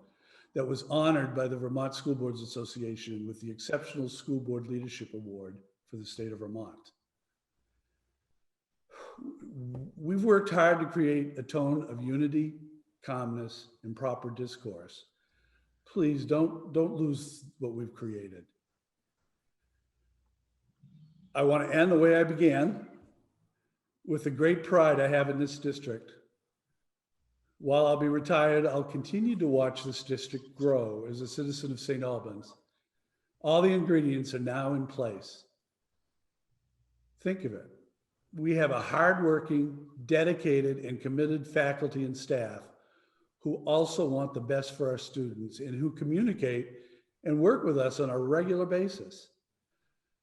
that was honored by the Vermont School Boards Association with the Exceptional School Board Leadership Award for the state of Vermont. We've worked hard to create a tone of unity, calmness, and proper discourse. Please don't lose what we've created. I want to end the way I began, with the great pride I have in this district. While I'll be retired, I'll continue to watch this district grow as a citizen of St. Albans. All the ingredients are now in place. Think of it. We have a hardworking, dedicated, and committed faculty and staff who also want the best for our students and who communicate and work with us on a regular basis.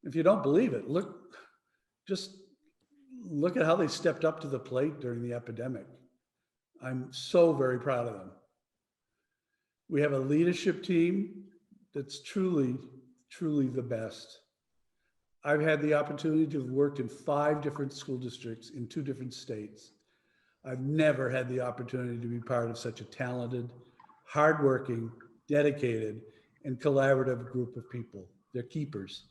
If you don't believe it, just look at how they stepped up to the plate during the epidemic. I'm so very proud of them. We have a leadership team that's truly, truly the best. I've had the opportunity to have worked in 5 different school districts in 2 different states. I've never had the opportunity to be part of such a talented, hardworking, dedicated, and collaborative group of people. They're keepers.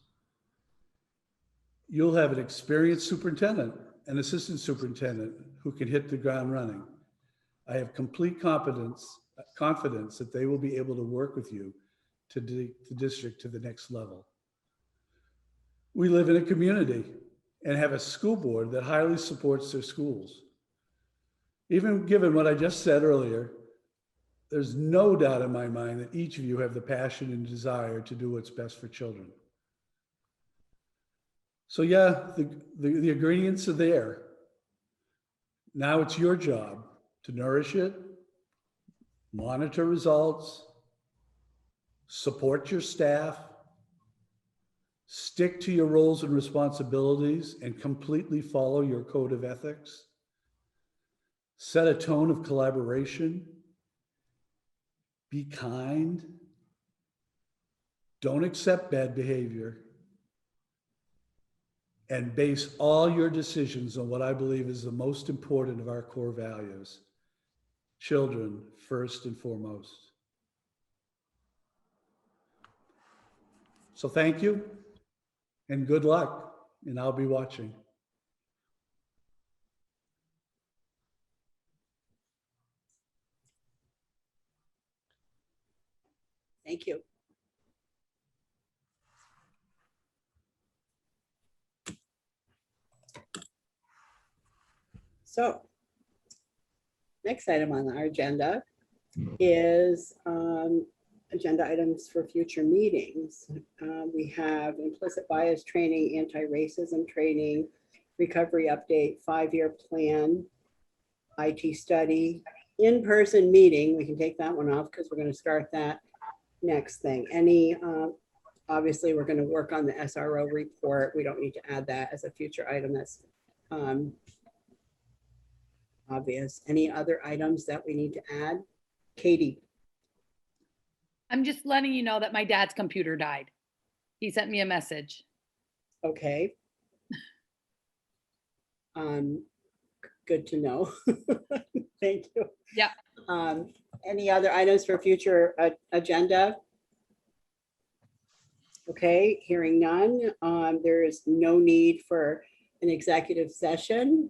You'll have an experienced superintendent and assistant superintendent who can hit the ground running. I have complete confidence that they will be able to work with you to take the district to the next level. We live in a community and have a school board that highly supports their schools. Even given what I just said earlier, there's no doubt in my mind that each of you have the passion and desire to do what's best for children. So yeah, the ingredients are there. Now it's your job to nourish it, monitor results, support your staff, stick to your roles and responsibilities and completely follow your code of ethics. Set a tone of collaboration. Be kind. Don't accept bad behavior. And base all your decisions on what I believe is the most important of our core values. Children first and foremost. So thank you and good luck, and I'll be watching. Thank you. So, next item on our agenda is agenda items for future meetings. We have implicit bias training, anti-racism training, recovery update, 5-year plan, IT study, in-person meeting. We can take that one off because we're going to start that next thing. Obviously, we're going to work on the SRO report. We don't need to add that as a future item. That's obvious. Any other items that we need to add? Katie. I'm just letting you know that my dad's computer died. He sent me a message. Okay. Good to know. Thank you. Yeah. Any other items for future agenda? Okay, hearing none. There is no need for an executive session.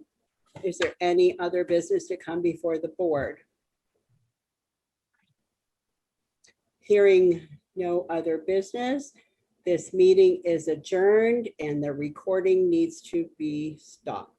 Is there any other business to come before the board? Hearing no other business, this meeting is adjourned and the recording needs to be stopped.